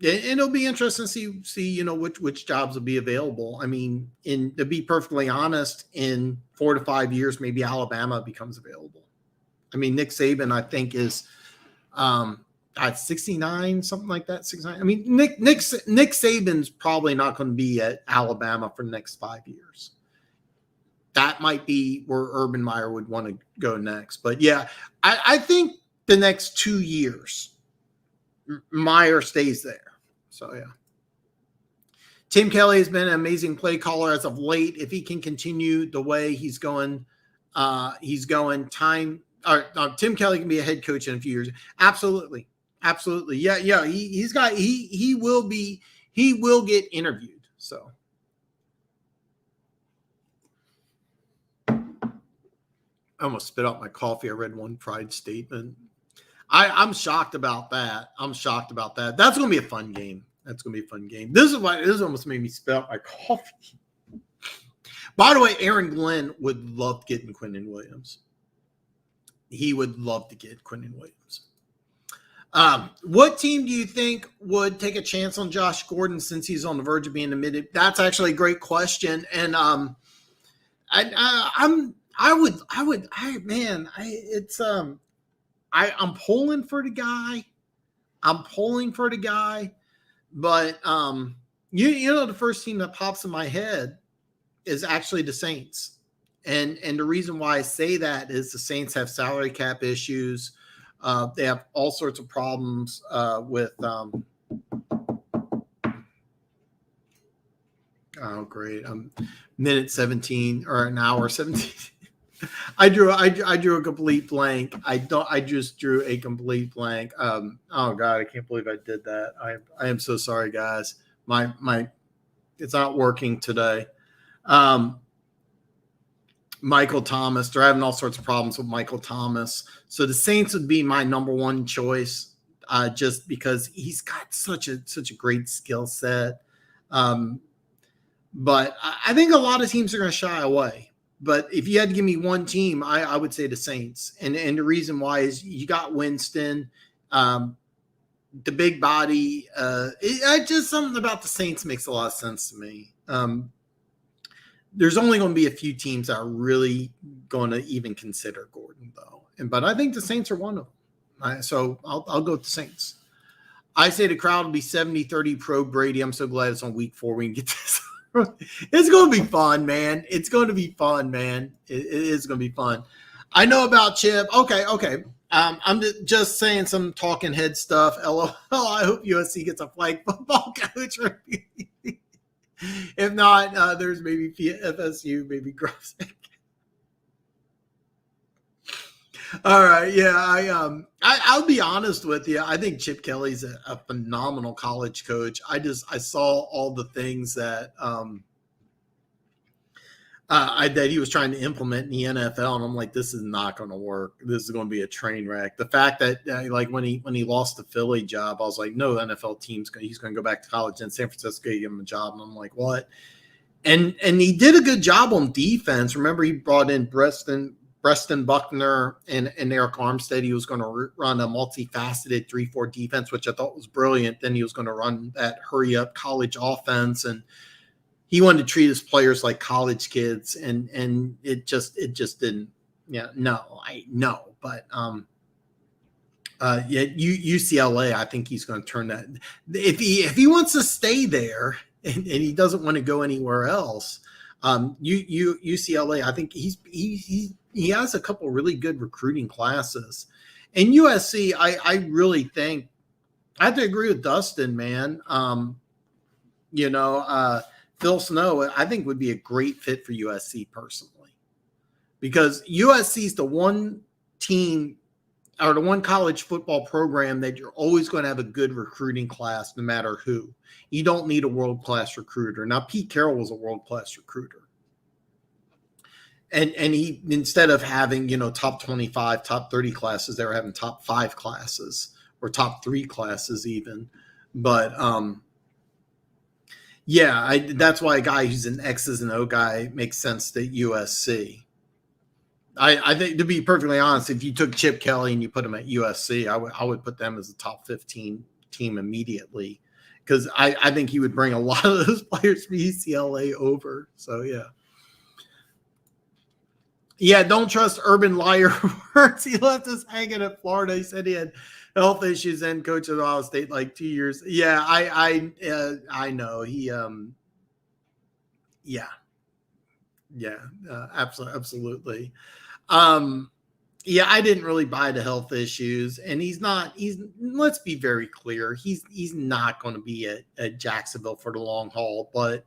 it'll be interesting to see which jobs will be available. I mean, to be perfectly honest, in 4 to 5 years, maybe Alabama becomes available. I mean, Nick Saban, I think, is at 69, something like that. 69. I mean, Nick Saban's probably not going to be at Alabama for the next 5 years. That might be where Urban Meyer would want to go next. But yeah, I think the next 2 years, Meyer stays there. So yeah, Tim Kelly has been an amazing play caller as of late. If he can continue the way he's going. Tim Kelly can be a head coach in a few years. Absolutely. Yeah. He will get interviewed. So I almost spit out my coffee. I read one Pride statement. I'm shocked about that. That's going to be a fun game. This almost made me spit out my coffee. By the way, Aaron Glenn would love getting Quinnen Williams. He would love to get Quinnen Williams. What team do you think would take a chance on Josh Gordon since he's on the verge of being admitted? That's actually a great question. And I'm pulling for the guy. But the first team that pops in my head is actually the Saints. And the reason why I say that is the Saints have salary cap issues. They have all sorts of problems with great. Minute 17 or an hour 17. I drew a complete blank. I just drew a complete blank. Oh God, I can't believe I did that. I am so sorry, guys. My it's not working today. Michael Thomas. They're having all sorts of problems with Michael Thomas. So the Saints would be my number one choice, just because he's got such a great skill set. But I think a lot of teams are going to shy away. But if you had to give me one team, I would say the Saints. And the reason why is you got Winston, the big body. Just something about the Saints makes a lot of sense to me. There's only going to be a few teams that are really going to even consider Gordon, though. But I think the Saints are one of them. So I'll go with the Saints. I say the crowd will be 70-30 pro Brady. I'm so glad it's on week 4. We can get this. It's going to be fun, man. It is going to be fun. I know about Chip. Okay. I'm just saying some talking head stuff. LOL. I hope USC gets a flag football coach. If not, there's maybe FSU, maybe Gross. All right. Yeah. I'll be honest with you. I think Chip Kelly's a phenomenal college coach. I saw all the things that that he was trying to implement in the NFL, and I'm like, this is not going to work. This is going to be a train wreck. The fact that like when he lost the Philly job, I was like, no NFL team's he's going to go back to college. And San Francisco gave him a job, and I'm like, what? And he did a good job on defense. Remember, he brought in Preston Buckner and Eric Armstead. He was going to run a multifaceted 3-4 defense, which I thought was brilliant. Then he was going to run that hurry up college offense, and he wanted to treat his players like college kids, and it just didn't. Yeah, no, I know, but UCLA, I think he's going to turn that. If he wants to stay there and he doesn't want to go anywhere else, UCLA, I think he has a couple really good recruiting classes, and USC, I really think I have to agree with Dustin, man. Phil Snow, I think, would be a great fit for USC personally, because USC is the one team or the one college football program that you're always going to have a good recruiting class no matter who. You don't need a world-class recruiter. Now, Pete Carroll was a world-class recruiter. And he, instead of having, top 25, top 30 classes, they were having top 5 classes or top 3 classes even. But, that's why a guy who's an X's and O guy makes sense to USC. I think, to be perfectly honest, if you took Chip Kelly and you put him at USC, I would put them as a top 15 team immediately, because I think he would bring a lot of those players from UCLA over. So, yeah. Yeah, don't trust Urban Meyer words. He left us hanging at Florida. He said he had health issues and coach at Ohio State like 2 years. Yeah, I know. He absolutely. I didn't really buy the health issues, and let's be very clear, he's not going to be at Jacksonville for the long haul, but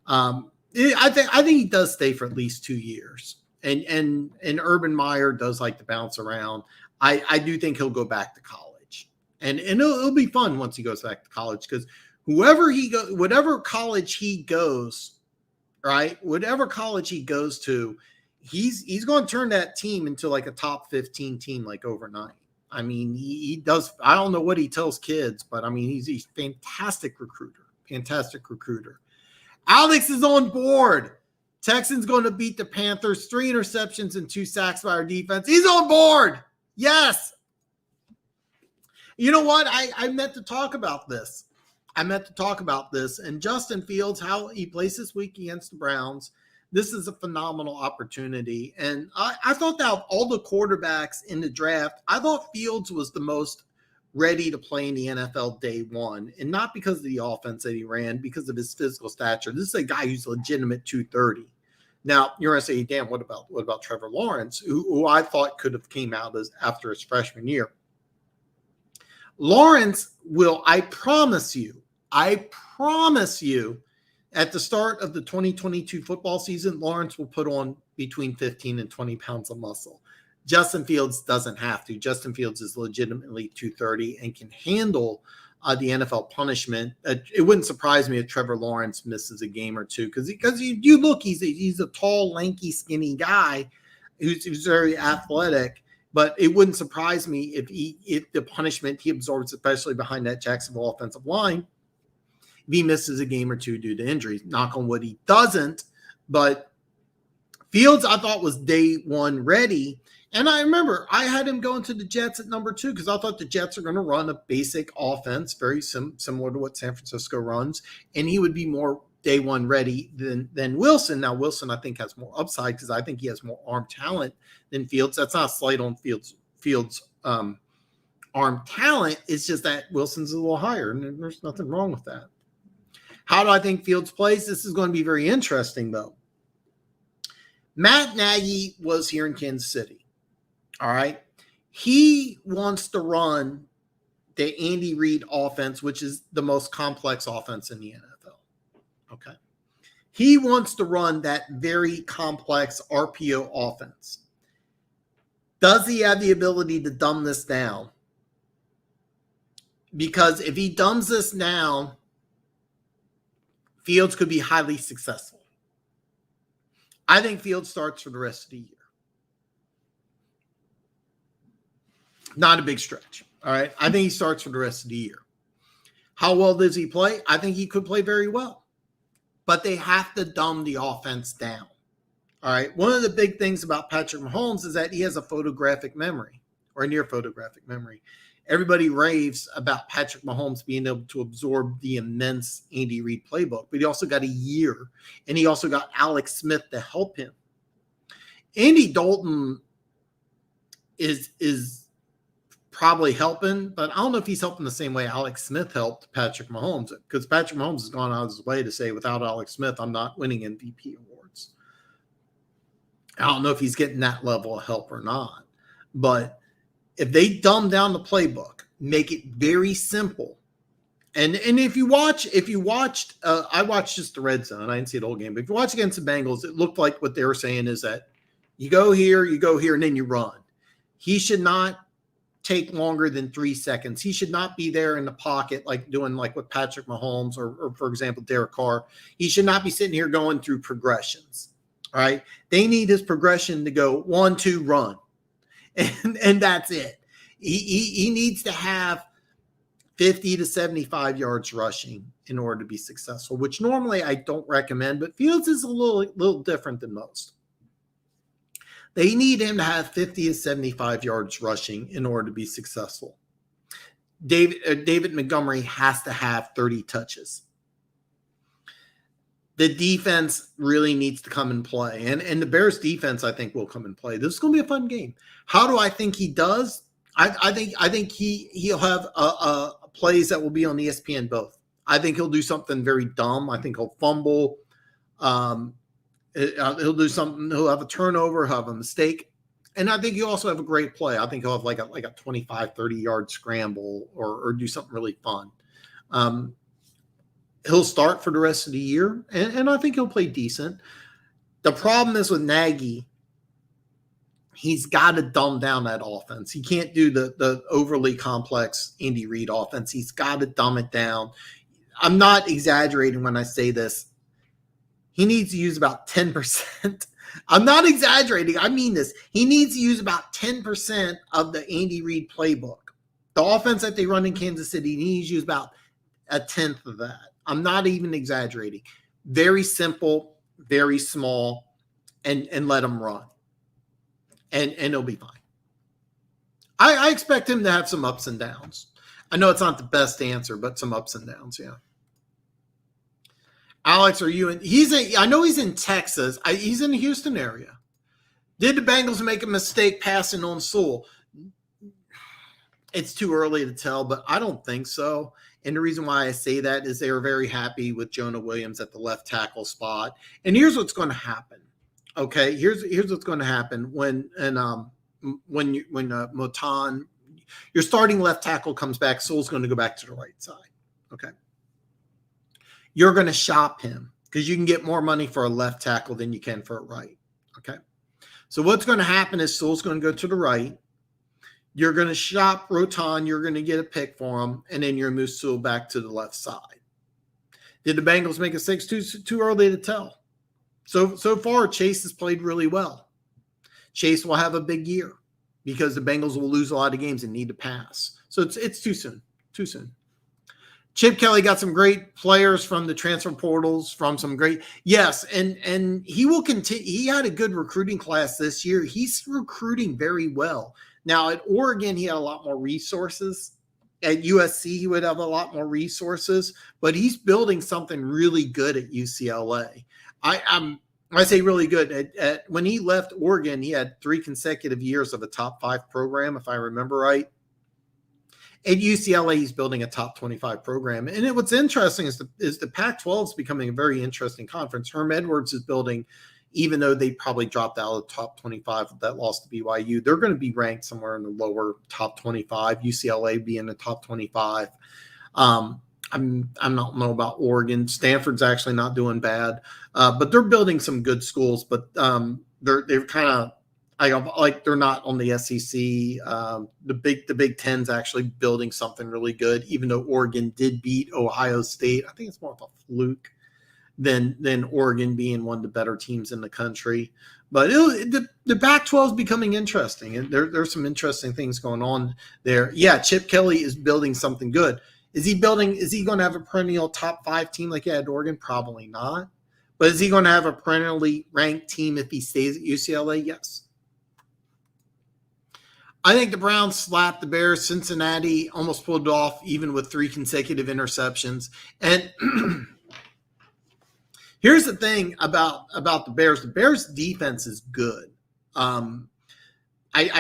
I think he does stay for at least 2 years. And Urban Meyer does like to bounce around. I do think he'll go back to college, and it'll be fun once he goes back to college, because whatever college he goes, right, whatever college he goes to, he's going to turn that team into like a top 15 team like overnight. I mean, he does. I don't know what he tells kids, but I mean, he's a fantastic recruiter. Alex is on board. Texans going to beat the Panthers, 3 interceptions and 2 sacks by our defense. He's on board. Yes. You know what? I meant to talk about this. And Justin Fields, how he plays this week against the Browns, this is a phenomenal opportunity. And I thought that of all the quarterbacks in the draft, I thought Fields was the most ready to play in the NFL day one, and not because of the offense that he ran, because of his physical stature. This is a guy who's legitimate 230. Now, you're going to say, damn, what about Trevor Lawrence, who I thought could have came out after his freshman year? Lawrence will, I promise you, at the start of the 2022 football season, Lawrence will put on between 15 and 20 pounds of muscle. Justin Fields doesn't have to. Justin Fields is legitimately 230 and can handle the NFL punishment. It wouldn't surprise me if Trevor Lawrence misses a game or two, because you look, he's a tall, lanky, skinny guy who's very athletic. But it wouldn't surprise me if the punishment he absorbs, especially behind that Jacksonville offensive line, if he misses a game or two due to injuries. Knock on wood, he doesn't. But Fields, I thought, was day one ready. And I remember I had him going to the Jets at number 2, because I thought the Jets are going to run a basic offense, very similar to what San Francisco runs. And he would be more day one ready than Wilson. Now, Wilson, I think, has more upside, because I think he has more arm talent than Fields. That's not a slight on Fields' arm talent. It's just that Wilson's a little higher, and there's nothing wrong with that. How do I think Fields plays? This is going to be very interesting, though. Matt Nagy was here in Kansas City. All right. He wants to run the Andy Reid offense, which is the most complex offense in the NFL. Okay. He wants to run that very complex RPO offense. Does he have the ability to dumb this down? Because if he dumbs this down, Fields could be highly successful. I think Fields starts for the rest of the year. Not a big stretch. All right. I think he starts for the rest of the year. How well does he play? I think he could play very well. But they have to dumb the offense down. All right. One of the big things about Patrick Mahomes is that he has a photographic memory, or a near photographic memory. Everybody raves about Patrick Mahomes being able to absorb the immense Andy Reid playbook, but he also got a year, and he also got Alex Smith to help him. Andy Dalton is probably helping, but I don't know if he's helping the same way Alex Smith helped Patrick Mahomes, because Patrick Mahomes has gone out of his way to say, without Alex Smith, I'm not winning MVP awards. I don't know if he's getting that level of help or not, but if they dumb down the playbook, make it very simple. And if you watched, I watched just the red zone. I didn't see the whole game, but if you watch against the Bengals, it looked like what they were saying is that you go here, and then you run. He should not take longer than 3 seconds. He should not be there in the pocket, like doing like with Patrick Mahomes or for example, Derek Carr. He should not be sitting here going through progressions. All right. They need his progression to go 1, 2, run. And that's it. He needs to have 50 to 75 yards rushing in order to be successful, which normally I don't recommend, but Fields is a little different than most. They need him to have 50 to 75 yards rushing in order to be successful. David Montgomery has to have 30 touches. The defense really needs to come and play. And the Bears defense, I think, will come and play. This is going to be a fun game. How do I think he does? I think he'll have plays that will be on ESPN both. I think he'll do something very dumb. I think he'll fumble. He'll do something. He'll have a turnover, he'll have a mistake. And I think he'll also have a great play. I think he'll have like a 25, 30-yard scramble or do something really fun. He'll start for the rest of the year, and I think he'll play decent. The problem is with Nagy, he's got to dumb down that offense. He can't do the overly complex Andy Reid offense. He's got to dumb it down. I'm not exaggerating when I say this. He needs to use about 10%. I'm not exaggerating. I mean this. He needs to use about 10% of the Andy Reid playbook. The offense that they run in Kansas City, he needs to use about a tenth of that. I'm not even exaggerating. Very simple, very small, and let him run. And he'll be fine. I expect him to have some ups and downs. I know it's not the best answer, but some ups and downs, yeah. Alex, are you in? I know he's in Texas. He's in the Houston area. Did the Bengals make a mistake passing on Sewell? It's too early to tell, but I don't think so. And the reason why I say that is they were very happy with Jonah Williams at the left tackle spot. And here's what's going to happen. Okay, here's what's going to happen when Moton, your starting left tackle, comes back. Sewell's going to go back to the right side. Okay. You're going to shop him because you can get more money for a left tackle than you can for a right. Okay. So what's going to happen is Sewell's going to go to the right. You're going to shop Roton. You're going to get a pick for him, and then you're going to move Sewell back to the left side. Did the Bengals make a 6-2? Too early to tell. So far, Chase has played really well. Chase will have a big year because the Bengals will lose a lot of games and need to pass. So it's too soon. Too soon. Chip Kelly got some great players from the transfer portals, from some great – yes, and he will continue. He had a good recruiting class this year. He's recruiting very well. Now, at Oregon, he had a lot more resources. At USC, he would have a lot more resources, but he's building something really good at UCLA. I say really good. When he left Oregon, he had 3 consecutive years of a top 5 program, if I remember right. At UCLA, he's building a top 25 program. And what's interesting is the Pac-12 is becoming a very interesting conference. Herman Edwards is building, even though they probably dropped out of the top 25 with that loss to BYU, they're going to be ranked somewhere in the lower top 25. UCLA be in the top 25. I don't know about Oregon. Stanford's actually not doing bad, but they're building some good schools. But they're kind of like they're not on the SEC. The Big Ten's actually building something really good, even though Oregon did beat Ohio State. I think it's more of a fluke than Oregon being one of the better teams in the country. But the Pac-12 is becoming interesting, and there's some interesting things going on there. Yeah, Chip Kelly is building something good. Is he going to have a perennial top 5 team like he had at Oregon? Probably not. But is he going to have a perennially ranked team if he stays at UCLA? Yes. I think the Browns slapped the Bears. Cincinnati almost pulled it off, even with 3 consecutive interceptions. And here's the thing about the Bears. The Bears' defense is good. I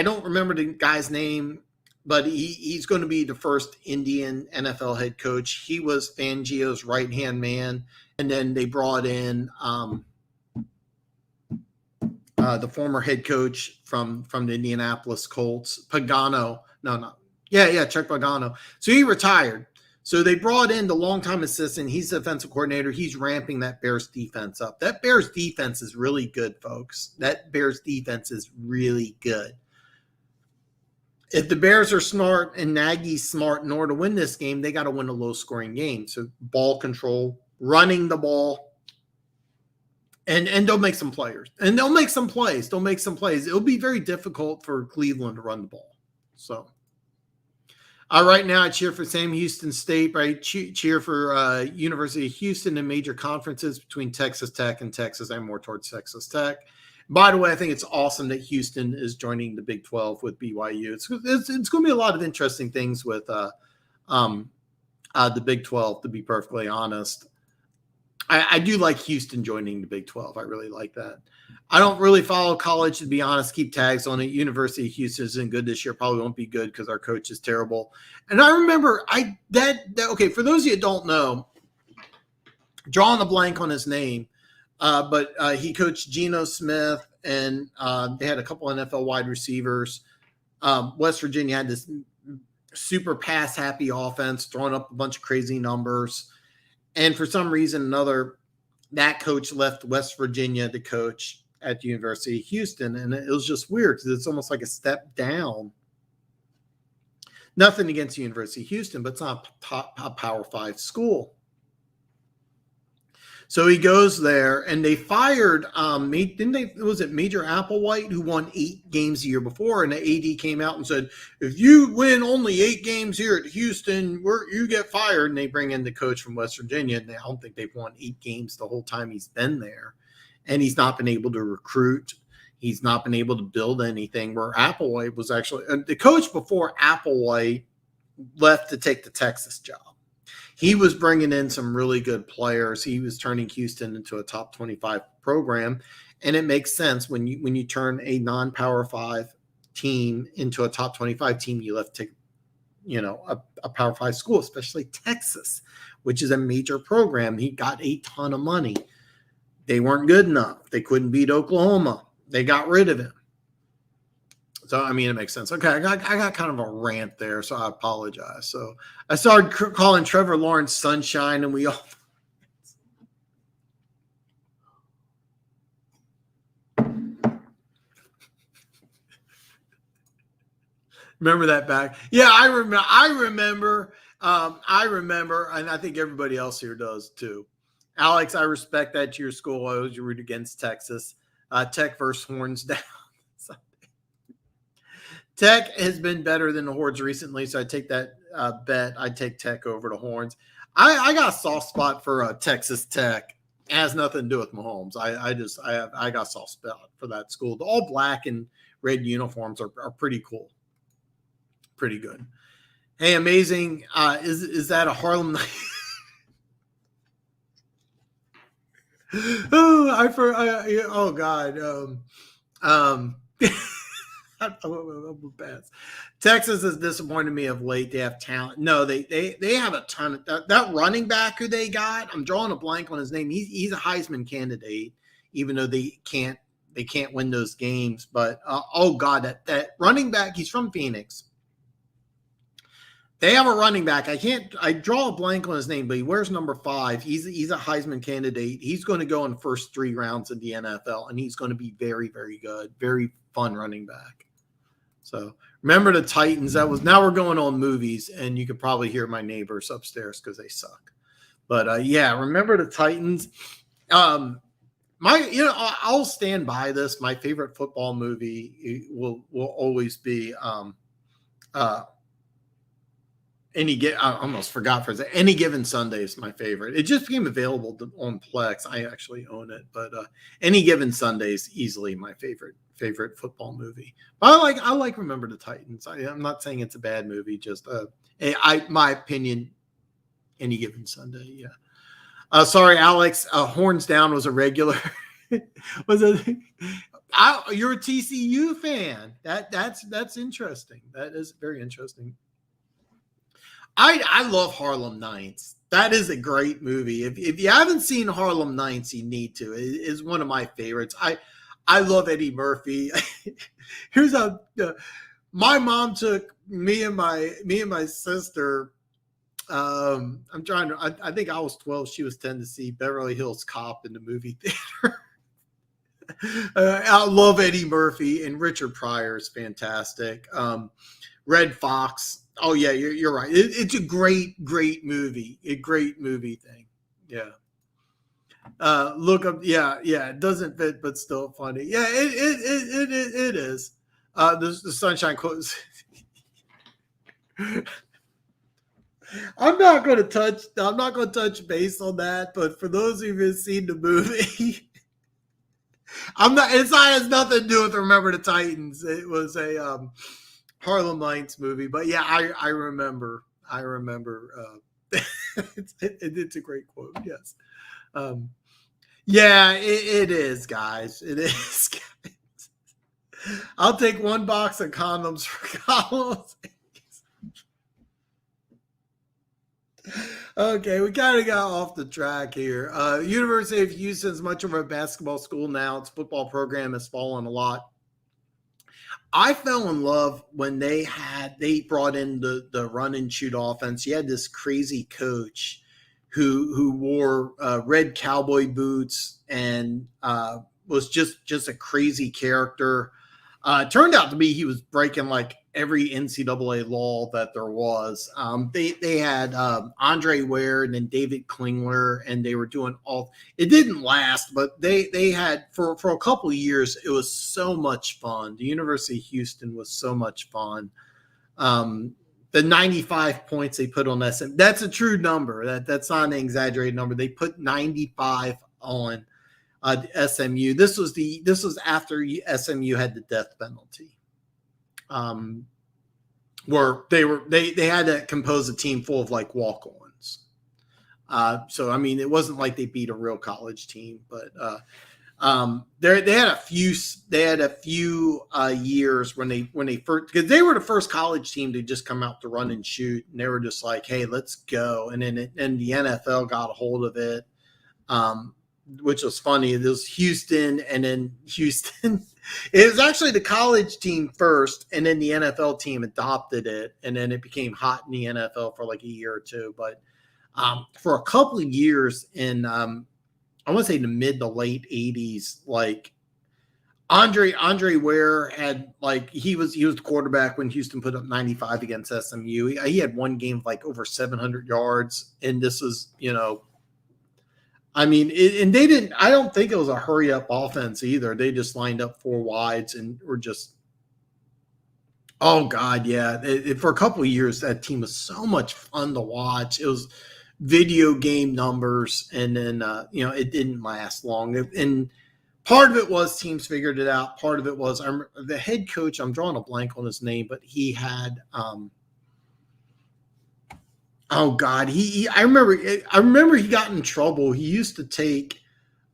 don't remember the guy's name, but he's going to be the first Indian NFL head coach. He was Fangio's right-hand man. And then they brought in the former head coach from the Indianapolis Colts, Pagano. Chuck Pagano. So he retired. So they brought in the longtime assistant. He's the defensive coordinator. He's ramping that Bears defense up. That Bears defense is really good, folks. That Bears defense is really good. If the Bears are smart and Nagy's smart, in order to win this game, they got to win a low-scoring game. So ball control, running the ball, and they'll make some players. And they'll make some plays. It'll be very difficult for Cleveland to run the ball. So right now I cheer for Sam Houston State. I cheer for University of Houston in major conferences between Texas Tech and Texas. I'm more towards Texas Tech. By the way, I think it's awesome that Houston is joining the Big 12 with BYU. It's going to be a lot of interesting things with the Big 12, to be perfectly honest. I do like Houston joining the Big 12. I really like that. I don't really follow college, to be honest. Keep tags on it. University of Houston isn't good this year. Probably won't be good because our coach is terrible. And I remember okay, for those of you that don't know, drawing a blank on his name, but he coached Geno Smith, and they had a couple NFL wide receivers. West Virginia had this super pass-happy offense, throwing up a bunch of crazy numbers. And for some reason or another, that coach left West Virginia to coach at the University of Houston. And it was just weird because it's almost like a step down. Nothing against the University of Houston, but it's not a Power 5 school. So he goes there, and they fired, was it Major Applewhite, who won 8 games the year before, and the AD came out and said, if you win only 8 games here at Houston, you get fired. And they bring in the coach from West Virginia, and I don't think they've won 8 games the whole time he's been there. And he's not been able to recruit. He's not been able to build anything, where Applewhite was actually – the coach before Applewhite left to take the Texas job. He was bringing in some really good players. He was turning Houston into a top 25 program. And it makes sense when you turn a non-Power 5 team into a top 25 team, you left to, a Power 5 school, especially Texas, which is a major program. He got a ton of money. They weren't good enough. They couldn't beat Oklahoma. They got rid of him. So, I mean, it makes sense. Okay, I got kind of a rant there, so I apologize. So I started calling Trevor Lawrence Sunshine, and we all remember that back. Yeah, I remember, and I think everybody else here does too. Alex, I respect that to your school. I always root against Texas. Tech versus Horns down. Tech has been better than the Horns recently, so I take that bet. I take Tech over the Horns. I got a soft spot for Texas Tech. It has nothing to do with Mahomes. I got a soft spot for that school. The all black and red uniforms are pretty cool, pretty good. Hey, amazing! Is that a Harlem Night? Oh God. Texas has disappointed me of late. They have talent. No, they have a ton of that running back who they got. I'm drawing a blank on his name. He's a Heisman candidate, even though they can't win those games. But oh God, that running back, he's from Phoenix. They have a running back. I draw a blank on his name, but he wears number 5. He's a Heisman candidate. He's going to go in the first 3 rounds of the NFL, and he's going to be very, very good. Very fun running back. So remember the Titans. Now we're going on movies, and you could probably hear my neighbors upstairs because they suck. But yeah, remember the Titans. I'll stand by this. My favorite football movie will always be I almost forgot for a second. Any Given Sunday is my favorite. It just became available on Plex. I actually own it, but Any Given Sunday is easily my favorite football movie. But I like Remember the Titans. I'm not saying it's a bad movie. Just my opinion. Any Given Sunday, yeah. Sorry, Alex. Horns Down was a regular. You're a TCU fan. That's interesting. That is very interesting. I love Harlem Nights. That is a great movie. If you haven't seen Harlem Nights, you need to. It is one of my favorites. I love Eddie Murphy. My mom took me and my sister. I think I was 12. She was 10 to see Beverly Hills Cop in the movie theater. I love Eddie Murphy, and Richard Pryor is fantastic. Red Fox. Oh yeah, you're right. It's a great movie. A great movie thing. Yeah. Look up. Yeah. It doesn't fit, but still funny. Yeah, it is. The Sunshine quotes. I'm not going to touch base on that. But for those of you who've seen the movie, it has nothing to do with Remember the Titans. It was a Harlem Nights movie, but yeah, I remember. It's a great quote. Yes. Yeah, it is, guys. It is, guys. I'll take one box of condoms for Collins. Okay, we kind of got off the track here. University of Houston is much of a basketball school now. Its football program has fallen a lot. I fell in love when they brought in the run and shoot offense. You had this crazy coach who wore red cowboy boots and was just a crazy character. It turned out to be he was breaking like every NCAA law that there was. They had Andre Ware and then David Klingler, and they were doing all. It didn't last, but they had for a couple of years. It was so much fun. The University of Houston was so much fun. The 95 points they put on SM, that's a true number. That's not an exaggerated number. They put 95 on SMU. This was after SMU had the death penalty. Where they had to compose a team full of like walk-ons. So I mean, it wasn't like they beat a real college team, but they had a few years when they first, because they were the first college team to just come out to run and shoot, and they were just like, hey, let's go. And then the NFL got a hold of it. Which was funny. It was Houston, and then Houston. It was actually the college team first, and then the NFL team adopted it, and then it became hot in the NFL for like a year or two. But for a couple of years in, I want to say the mid to late 80s, like Andre Ware had like he was the quarterback when Houston put up 95 against SMU. He had one game of like over 700 yards, and this was, I mean, and they didn't. I don't think it was a hurry up offense either. They just lined up four wides and were just. Oh God, yeah! For a couple of years, that team was so much fun to watch. It was video game numbers, and then it didn't last long. And part of it was teams figured it out. Part of it was the head coach. I'm drawing a blank on his name, but he had. Oh God, I remember he got in trouble. He used to take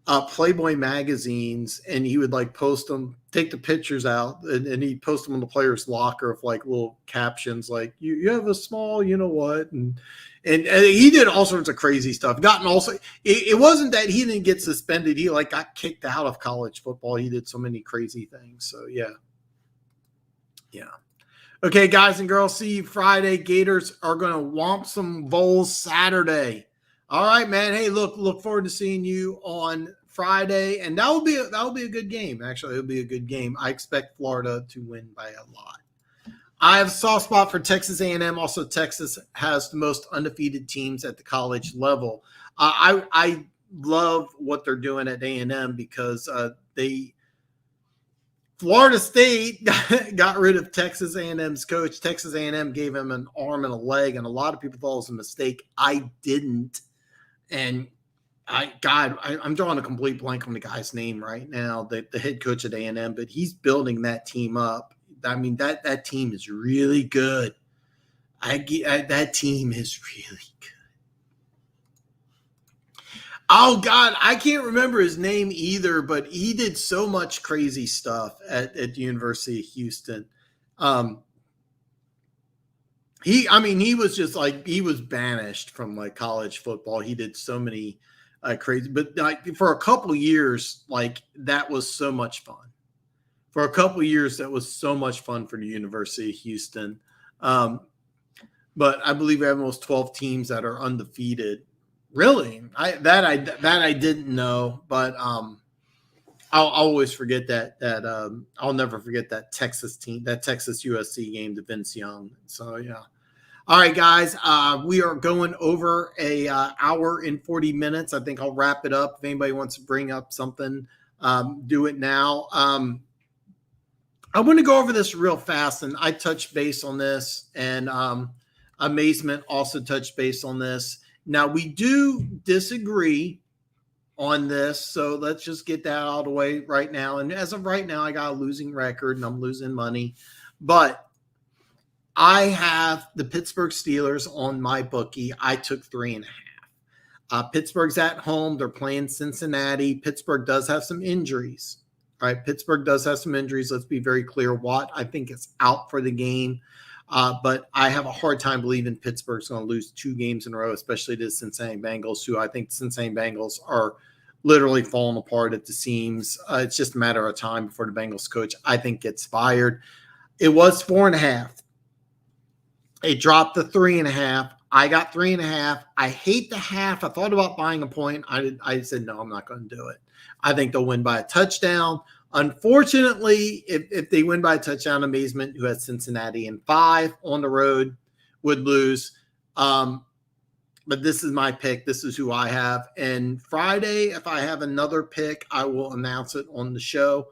Playboy magazines and he would like post them, take the pictures out, and he'd post them on the player's locker with like little captions like you have a small, you know what, and he did all sorts of crazy stuff. It wasn't that he didn't get suspended. He like got kicked out of college football. He did so many crazy things. So yeah. Okay, guys and girls, see you Friday. Gators are going to whomp some Vols Saturday. All right, man. Hey, look forward to seeing you on Friday, and that'll be a good game. Actually, it'll be a good game. I expect Florida to win by a lot. I have a soft spot for Texas A&M. Also, Texas has the most undefeated teams at the college level. I love what they're doing at A&M because Florida State got rid of Texas A&M's coach. Texas A&M gave him an arm and a leg, and a lot of people thought it was a mistake. I didn't. And I'm drawing a complete blank on the guy's name right now, the head coach at A&M, but he's building that team up. I mean, that team is really good. That team is really good. Oh, God, I can't remember his name either, but he did so much crazy stuff at the University of Houston. He was just like, he was banished from like college football. He did so many crazy, but like for a couple of years, like that was so much fun. For a couple of years, that was so much fun for the University of Houston. But I believe we have almost 12 teams that are undefeated. Really? I didn't know, but I'll always forget that I'll never forget that Texas team, that Texas USC game to Vince Young. So yeah. All right, guys, we are going over a hour and 40 minutes. I think I'll wrap it up. If anybody wants to bring up something, do it now. I want to go over this real fast, and I touched base on this, and Amazement also touched base on this. Now, we do disagree on this, so let's just get that out of the way right now. And as of right now, I got a losing record, and I'm losing money. But I have the Pittsburgh Steelers on my bookie. I took 3.5. Pittsburgh's at home. They're playing Cincinnati. Pittsburgh does have some injuries. All right, Pittsburgh does have some injuries. Let's be very clear. Watt, I think, is out for the game. But I have a hard time believing Pittsburgh's going to lose 2 games in a row, especially to the Cincinnati Bengals, who I think the Cincinnati Bengals are literally falling apart at the seams. It's just a matter of time before the Bengals coach, I think, gets fired. It was 4.5. It dropped to 3.5. I got 3.5. I hate the half. I thought about buying a point. I said, no, I'm not going to do it. I think they'll win by a touchdown. Unfortunately, if they win by a touchdown, Amazement, who has Cincinnati in 5 on the road, would lose. But this is my pick. This is who I have. And Friday, if I have another pick, I will announce it on the show,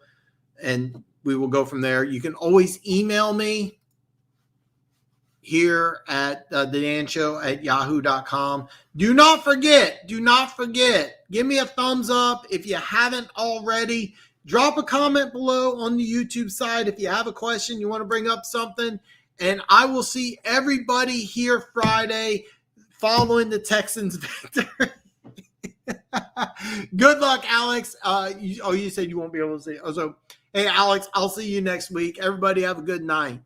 and we will go from there. You can always email me here at thedanshow@yahoo.com. Do not forget, give me a thumbs up if you haven't already. Drop a comment below on the YouTube side if you have a question, you want to bring up something, and I will see everybody here Friday following the Texans victory. Good luck, Alex. You said you won't be able to see. So, hey, Alex, I'll see you next week. Everybody have a good night.